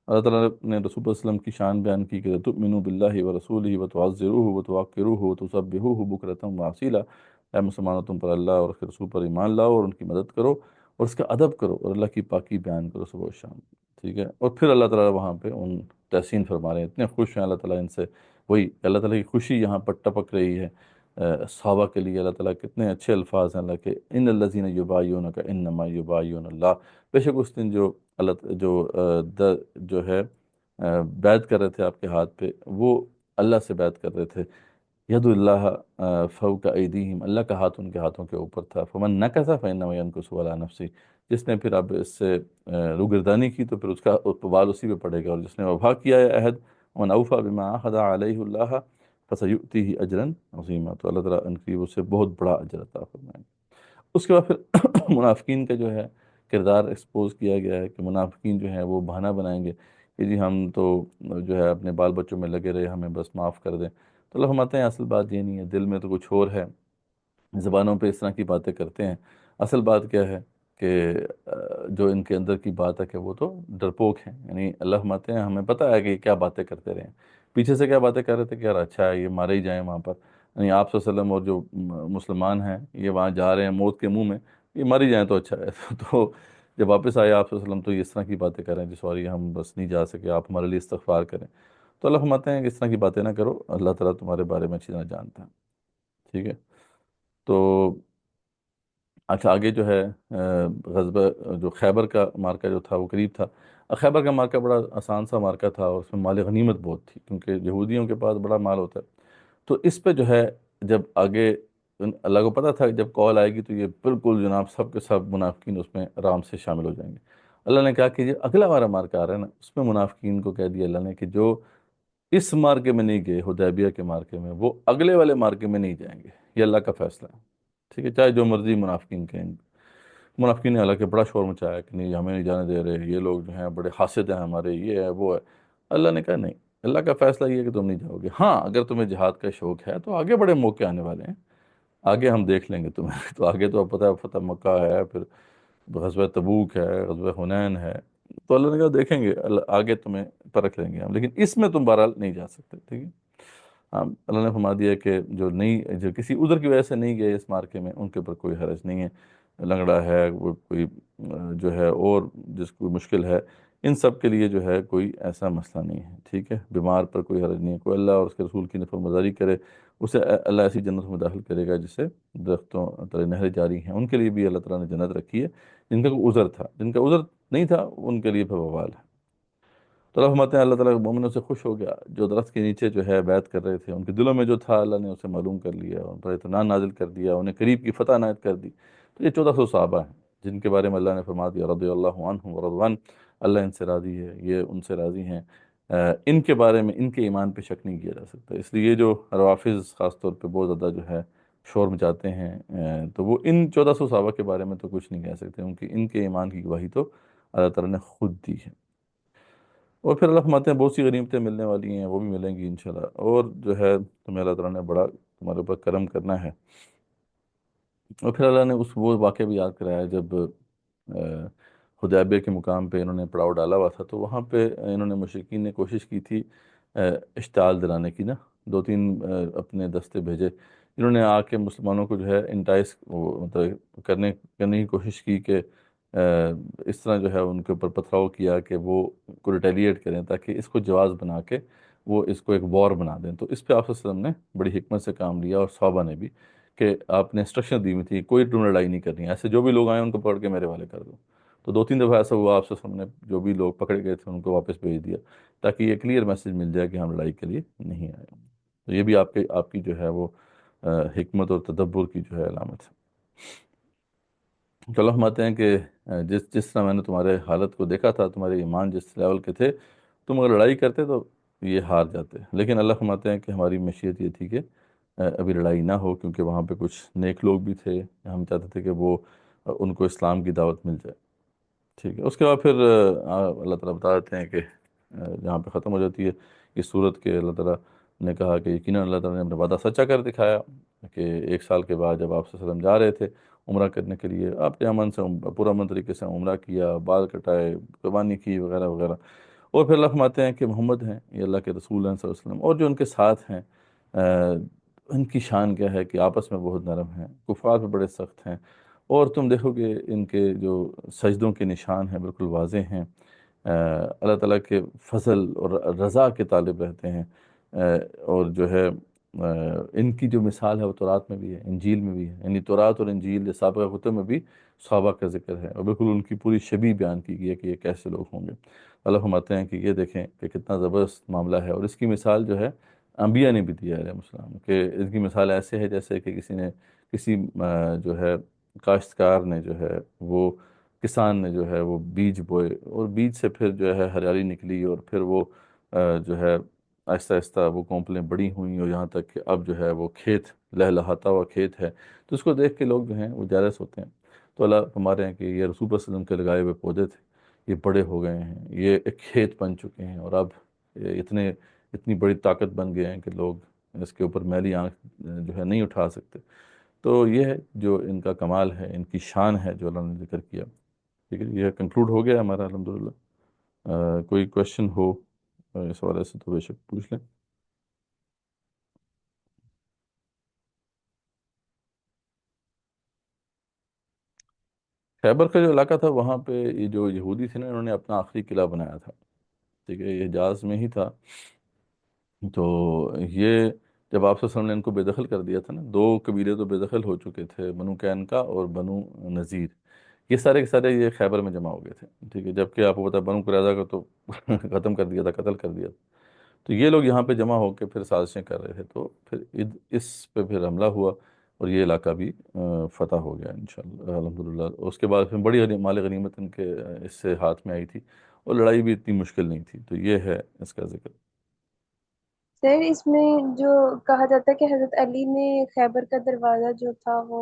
اللہ تعالیٰ نے رسول اللہ علیہ وسلم کی شان بیان کی کہ تؤمنوا باللہ ورسولہ وتعزروہ وتوقروہ وتسبحوہ بکرۃ واسیلا، اے مسلمانوں تم پر اللہ اور اس کے رسول پر ایمان لاؤ اور ان کی مدد کرو اور اس کا ادب کرو اور اللہ کی پاکی بیان کرو صبح و شام، ٹھیک ہے۔ اور پھر اللہ تعالیٰ وہاں پہ ان تحسین فرما رہے ہیں، اتنے خوش ہیں اللہ تعالیٰ ان سے، وہی اللہ تعالیٰ کی خوشی یہاں پر ٹپک رہی ہے۔ صحابہ کے لیے اللہ تعالیٰ کتنے اچھے الفاظ ہیں اللہ کے، ان الذین یبایعونک انما یبایعون اللہ، بے شک اس دن جو اللہ جو ہے بیعت کر رہے تھے آپ کے ہاتھ پہ، وہ اللہ سے بیعت کر رہے تھے۔ ید اللہ فوق ایدیہم، اللہ کا ہاتھ ان کے ہاتھوں کے اوپر تھا، فمن نکث فإنما ينكث على نفسه، جس نے پھر اب اس سے روگردانی کی تو پھر اس کا وبال اسی پہ پڑے گا، اور جس نے وفا کیا ہے عہد، ومن اوفى بما عاهد عليه الله فسيؤتيه اجرا عظیما، تو اللہ تعالیٰ ان کی اسے بہت بڑا اجر عطا فرمائے گا۔ اس کے بعد پھر منافقین کا جو ہے کردار ایکسپوز کیا گیا ہے کہ منافقین جو ہیں وہ بہانہ بنائیں گے کہ جی ہم تو جو ہے اپنے بال بچوں میں لگے رہے، ہمیں بس معاف کر دیں۔ تو اللہ فرماتے ہیں اصل بات یہ نہیں ہے، دل میں تو کچھ اور ہے، زبانوں پہ اس طرح کی باتیں کرتے ہیں، اصل بات کیا ہے کہ جو ان کے اندر کی بات ہے کہ وہ تو ڈرپوک ہیں، یعنی اللہ فرماتے ہیں ہمیں پتہ ہے کہ یہ کیا باتیں کرتے رہے ہیں، پیچھے سے کیا باتیں کر رہے تھے کہ یار اچھا ہے یہ مارے ہی جائیں وہاں پر، یعنی آپ صلی اللہ علیہ وسلم اور جو مسلمان ہیں یہ وہاں جا رہے ہیں موت کے منہ میں، یہ مر ہی جائیں تو اچھا ہے تو جب واپس آئے آپ صلی اللہ علیہ وسلم تو یہ اس طرح کی باتیں کر رہے ہیں جس سوری ہم بس نہیں جا سکے، آپ ہمارے لیے استغفار کریں۔ تو اللہ فرماتے ہیں کہ اس طرح کی باتیں نہ کرو، اللہ تعالیٰ تمہارے بارے میں اچھی طرح جانتا ہے، ٹھیک ہے۔ تو اچھا آگے جو ہے غزوہ جو خیبر کا مارکہ جو تھا وہ قریب تھا۔ خیبر کا مارکہ بڑا آسان سا مارکہ تھا اور اس میں مال غنیمت بہت تھی کیونکہ یہودیوں کے پاس بڑا مال ہوتا ہے، تو اس پہ جو ہے جب آگے اللہ کو پتہ تھا کہ جب کال آئے گی تو یہ بالکل جناب سب کے سب منافقین اس میں آرام سے شامل ہو جائیں گے۔ اللہ نے کہا کہ یہ اگلا ہمارا مارکہ آ رہا ہے نا، اس میں منافقین کو کہہ دیا اللہ نے کہ جو اس مارکے میں نہیں گئے حدیبیہ کے مارکے میں، وہ اگلے والے مارکے میں نہیں جائیں گے، یہ اللہ کا فیصلہ ہے، ٹھیک ہے، چاہے جو مرضی منافقین کہیں۔ منافقین نے حالانکہ بڑا شور مچایا کہ نہیں ہمیں نہیں جانے دے رہے، یہ لوگ جو ہیں بڑے حاسد ہیں ہمارے، یہ ہے وہ ہے۔ اللہ نے کہا نہیں، اللہ کا فیصلہ یہ ہے کہ تم نہیں جاؤ گے، ہاں اگر تمہیں جہاد کا شوق ہے تو آگے بڑے موقع آنے والے ہیں، آگے ہم دیکھ لیں گے تمہیں تو آگے تو اب پتہ ہے فتح مکہ ہے، پھر غزوہ تبوک ہے، غزوہ حنین ہے، تو اللہ نے کہا دیکھیں گے، اللہ آگے تمہیں پرکھ لیں گے ہم، لیکن اس میں تم بہرحال نہیں جا سکتے، ٹھیک ہے۔ ہاں اللہ نے فرما دیا کہ جو کسی عذر کی وجہ سے نہیں گئے اس مارکے میں ان کے اوپر کوئی حرج نہیں ہے، لنگڑا ہے، وہ کوئی جو ہے اور جس کو مشکل ہے، ان سب کے لیے جو ہے کوئی ایسا مسئلہ نہیں ہے، ٹھیک ہے، بیمار پر کوئی حرج نہیں ہے، کوئی اللہ اور اس کے رسول کی نفرمانی کرے اسے اللہ ایسی جنت میں داخل کرے گا جسے درختوں تلے نہریں جاری ہیں، ان کے لیے بھی اللہ تعالیٰ نے جنت رکھی ہے، جن کا کوئی عذر تھا، جن کا عذر نہیں تھا ان کے لیے پھر وبال ہے۔ تو اللہ فرماتے ہیں اللہ تعالیٰ مومنوں سے خوش ہو گیا، جو درخت کے نیچے جو ہے بیعت کر رہے تھے ان کے دلوں میں جو تھا اللہ نے اسے معلوم کر لیا، ان پر اطمینان نازل کر دیا، انہیں قریب کی فتح عنایت کر دی۔ تو یہ 1400 صحابہ ہیں جن کے بارے میں اللہ نے فرما دیا رضی اللہ عنہم ورضوان، اللہ ان سے راضی ہے، یہ ان سے راضی ہیں۔ ان کے بارے میں ان کے ایمان پہ شک نہیں کیا جا سکتا، اس لیے یہ جو روافظ خاص طور پہ بہت زیادہ جو ہے شور مچاتے ہیں، تو وہ ان 1400 صحابہ کے بارے میں تو کچھ نہیں کہہ سکتے کیونکہ ان کے ایمان کی گواہی تو اللہ تعالیٰ نے خود دی ہے۔ اور پھر اللہ فرماتے ہیں بہت سی غنیمتیں ملنے والی ہیں، وہ بھی ملیں گی انشاءاللہ، اور جو ہے تمہیں اللہ تعالیٰ نے بڑا تمہارے اوپر کرم کرنا ہے۔ اور پھر اللہ نے وہ واقعہ بھی یاد کرایا جب حدیبیہ کے مقام پہ انہوں نے پڑاؤ ڈالا ہوا تھا، تو وہاں پہ انہوں نے مشرکین نے کوشش کی تھی اشتعال دلانے کی نا، دو تین اپنے دستے بھیجے جنہوں نے آ کے مسلمانوں کو جو ہے انٹائس مطلب کرنے کی کوشش کی کہ اس طرح جو ہے ان کے اوپر پتھراؤ کیا کہ وہ کو ریٹیلیٹ کریں تاکہ اس کو جواز بنا کے وہ اس کو ایک وار بنا دیں۔ تو اس پہ آپ صلی اللہ علیہ وسلم نے بڑی حکمت سے کام لیا اور صحابہ نے بھی کہ آپ نے انسٹرکشن دی ہوئی تھی کوئی تم لڑائی نہیں کرنی ہے، ایسے جو بھی لوگ آئیں ان کو پکڑ کے میرے والے کر دو۔ تو دو تین دفعہ ایسا ہوا آپ صلی اللہ علیہ وسلم نے جو بھی لوگ پکڑے گئے تھے ان کو واپس بھیج دیا تاکہ یہ کلیئر میسج مل جائے کہ ہم لڑائی کے لیے نہیں آئے۔ تو یہ بھی آپ کی جو ہے وہ حکمت اور تدبر کی جو ہے علامت ہے۔ تو اللہ فرماتے ہیں کہ جس طرح میں نے تمہارے حالت کو دیکھا تھا، تمہارے ایمان جس لیول کے تھے، تم اگر لڑائی کرتے تو یہ ہار جاتے، لیکن اللہ فرماتے ہیں کہ ہماری مشیت یہ تھی کہ ابھی لڑائی نہ ہو کیونکہ وہاں پہ کچھ نیک لوگ بھی تھے، ہم چاہتے تھے کہ وہ ان کو اسلام کی دعوت مل جائے، ٹھیک ہے۔ اس کے بعد پھر اللہ تعالیٰ بتا دیتے ہیں کہ جہاں پہ ختم ہو جاتی ہے اس صورت کے، اللہ تعالیٰ نے کہا کہ یقیناً اللہ تعالیٰ نے اپنا وعدہ سچا کر دکھایا کہ 1 سال کے بعد جب آپ صلی اللہ علیہ وسلم جا رہے تھے عمرہ کرنے کے لیے، آپ نے امن سے پورا امن طریقے سے عمرہ کیا، بال کٹائے، قربانی کی وغیرہ وغیرہ۔ اور پھر اللہ فرماتے ہیں کہ محمد ہیں یہ اللہ کے رسول ہیں صلی اللہ علیہ وسلم، اور جو ان کے ساتھ ہیں ان کی شان کیا ہے کہ آپس میں بہت نرم ہیں، کفار پہ بڑے سخت ہیں، اور تم دیکھو گے ان کے جو سجدوں کے نشان ہیں بالکل واضح ہیں، اللہ تعالیٰ کے فضل اور رضا کے طالب رہتے ہیں، اور جو ہے ان کی جو مثال ہے وہ تورات میں بھی ہے، انجیل میں بھی ہے، یعنی تورات اور انجیل سابقہ کتب میں بھی صحابہ کا ذکر ہے اور بالکل ان کی پوری شبیہ بیان کی گئی ہے کہ یہ کیسے لوگ ہوں گے۔ اللہ فرماتے ہیں کہ یہ دیکھیں کہ کتنا زبردست معاملہ ہے، اور اس کی مثال جو ہے انبیاء نے بھی دیا علیہ السلام، کہ اس کی مثال ایسے ہے جیسے کہ کسی نے کسی جو ہے کاشتکار نے جو ہے وہ کسان نے جو ہے وہ بیج بوئے، اور بیج سے پھر جو ہے ہریالی نکلی، اور پھر وہ جو ہے آہستہ آہستہ وہ کونپلیں بڑی ہوئیں، اور یہاں تک کہ اب جو ہے وہ کھیت لہلہاتا ہوا کھیت ہے، تو اس کو دیکھ کے لوگ جو ہیں وہ جالس ہوتے ہیں۔ تو اللہ ہمارے ہیں کہ یہ رسول اللہ صلی اللہ علیہ وسلم کے لگائے ہوئے پودے تھے، یہ بڑے ہو گئے ہیں، یہ ایک کھیت بن چکے ہیں، اور اب یہ اتنی بڑی طاقت بن گئے ہیں کہ لوگ اس کے اوپر میلی آنکھ جو ہے نہیں اٹھا سکتے۔ تو یہ ہے جو ان کا کمال ہے، ان کی شان ہے جو اللہ نے ذکر کیا۔ ٹھیک ہے، یہ کنکلوڈ ہو گیا ہمارا الحمدللہ۔ کوئی کوشچن ہو اس حوالے سے تو بے شک پوچھ لیں۔ خیبر کا جو علاقہ تھا وہاں پہ یہ جو یہودی تھے نا، انہوں نے اپنا آخری قلعہ بنایا تھا، ٹھیک ہے، یہ حجاز میں ہی تھا۔ تو یہ جب آپ صلی اللہ علیہ وسلم نے ان کو بے دخل کر دیا تھا نا، دو قبیلے تو بے دخل ہو چکے تھے، بنو قینقاع اور بنو نذیر، یہ سارے کے سارے یہ خیبر میں جمع ہو گئے تھے، ٹھیک ہے، جبکہ آپ کو پتا ہے بنو قریظہ کو تو ختم کر دیا تھا، قتل کر دیا تھا۔ تو یہ لوگ یہاں پہ جمع ہو کے پھر سازشیں کر رہے تھے، تو پھر اس پہ پھر حملہ ہوا، اور یہ علاقہ بھی فتح ہو گیا انشاءاللہ الحمدللہ۔ اس کے بعد پھر بڑی مال غنیمت ان کے اس سے ہاتھ میں آئی تھی، اور لڑائی بھی اتنی مشکل نہیں تھی۔ تو یہ ہے اس کا ذکر۔ سر اس میں جو کہا جاتا ہے کہ حضرت علی نے خیبر کا دروازہ جو تھا وہ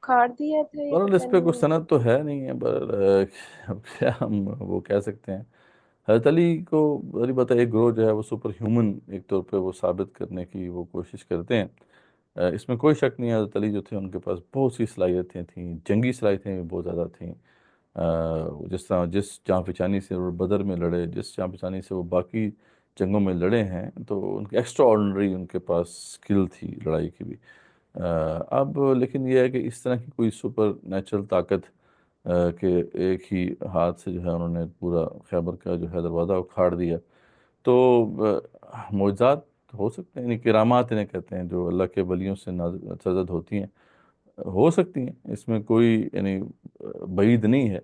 کھاڑ دیا تھا، یہ بہرحال پتہ اس پہ کوئی نہیں سند تو مجھے۔ ہے نہیں ہے، پر اب کیا ہم وہ کہہ سکتے ہیں۔ حضرت علی کو ظاہری بات ہے ایک گروہ جو ہے وہ سپر ہیومن ایک طور پہ وہ ثابت کرنے کی وہ کوشش کرتے ہیں۔ اس میں کوئی شک نہیں ہے، حضرت علی جو تھے ان کے پاس بہت سی صلاحیتیں تھیں، جنگی صلاحیتیں بھی بہت زیادہ تھیں۔ جس طرح جس جاں پہچانی سے وہ بدر میں لڑے، جس جاں پہچانی سے وہ باقی جنگوں میں لڑے ہیں، تو ان کی ایکسٹرا آرڈنری ان کے پاس سکل تھی لڑائی کی بھی۔ اب لیکن یہ ہے کہ اس طرح کی کوئی سپر نیچرل طاقت کہ ایک ہی ہاتھ سے جو ہے انہوں نے پورا خیبر کا جو ہے دروازہ اکھاڑ دیا، تو معجزات ہو سکتے ہیں، یعنی کرامات انہیں کہتے ہیں، جو اللہ کے ولیوں سے سرزد ہوتی ہیں، ہو سکتی ہیں، اس میں کوئی یعنی بعید نہیں ہے،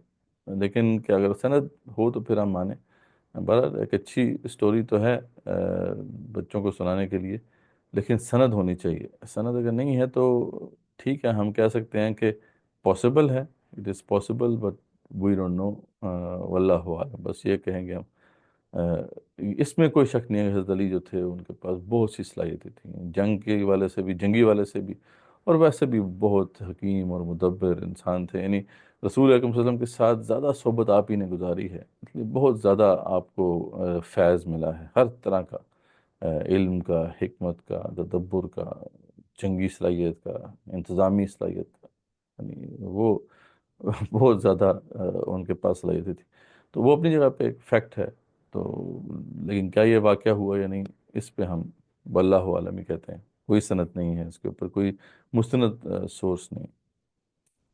لیکن کہ اگر سند ہو تو پھر ہم مانیں۔ بہرحال ایک اچھی اسٹوری تو ہے بچوں کو سنانے کے لیے، لیکن سند ہونی چاہیے۔ سند اگر نہیں ہے تو ٹھیک ہے، ہم کہہ سکتے ہیں کہ پاسبل ہے، it is possible, but we don't know, واللہ عالم، بس یہ کہیں گے ہم۔ اس میں کوئی شک نہیں ہے کہ حضرت علی جو تھے ان کے پاس بہت سی صلاحیتیں تھیں، جنگ کے والے سے بھی، جنگی والے سے بھی، اور ویسے بھی بہت حکیم اور مدبر انسان تھے، یعنی رسول اکرم صلی اللہ علیہ وسلم کے ساتھ زیادہ صحبت آپ ہی نے گزاری ہے، اس لیے بہت زیادہ آپ کو فیض ملا ہے ہر طرح کا، علم کا، حکمت کا، تدبر کا، جنگی صلاحیت کا، انتظامی صلاحیت کا، یعنی وہ بہت زیادہ ان کے پاس صلاحیتیں تھی۔ تو وہ اپنی جگہ پہ ایک فیکٹ ہے، تو لیکن کیا یہ واقعہ ہوا یا نہیں، اس پہ ہم واللہ عالم ہی کہتے ہیں، کوئی سند نہیں ہے اس کے اوپر، کوئی مستند سورس نہیں۔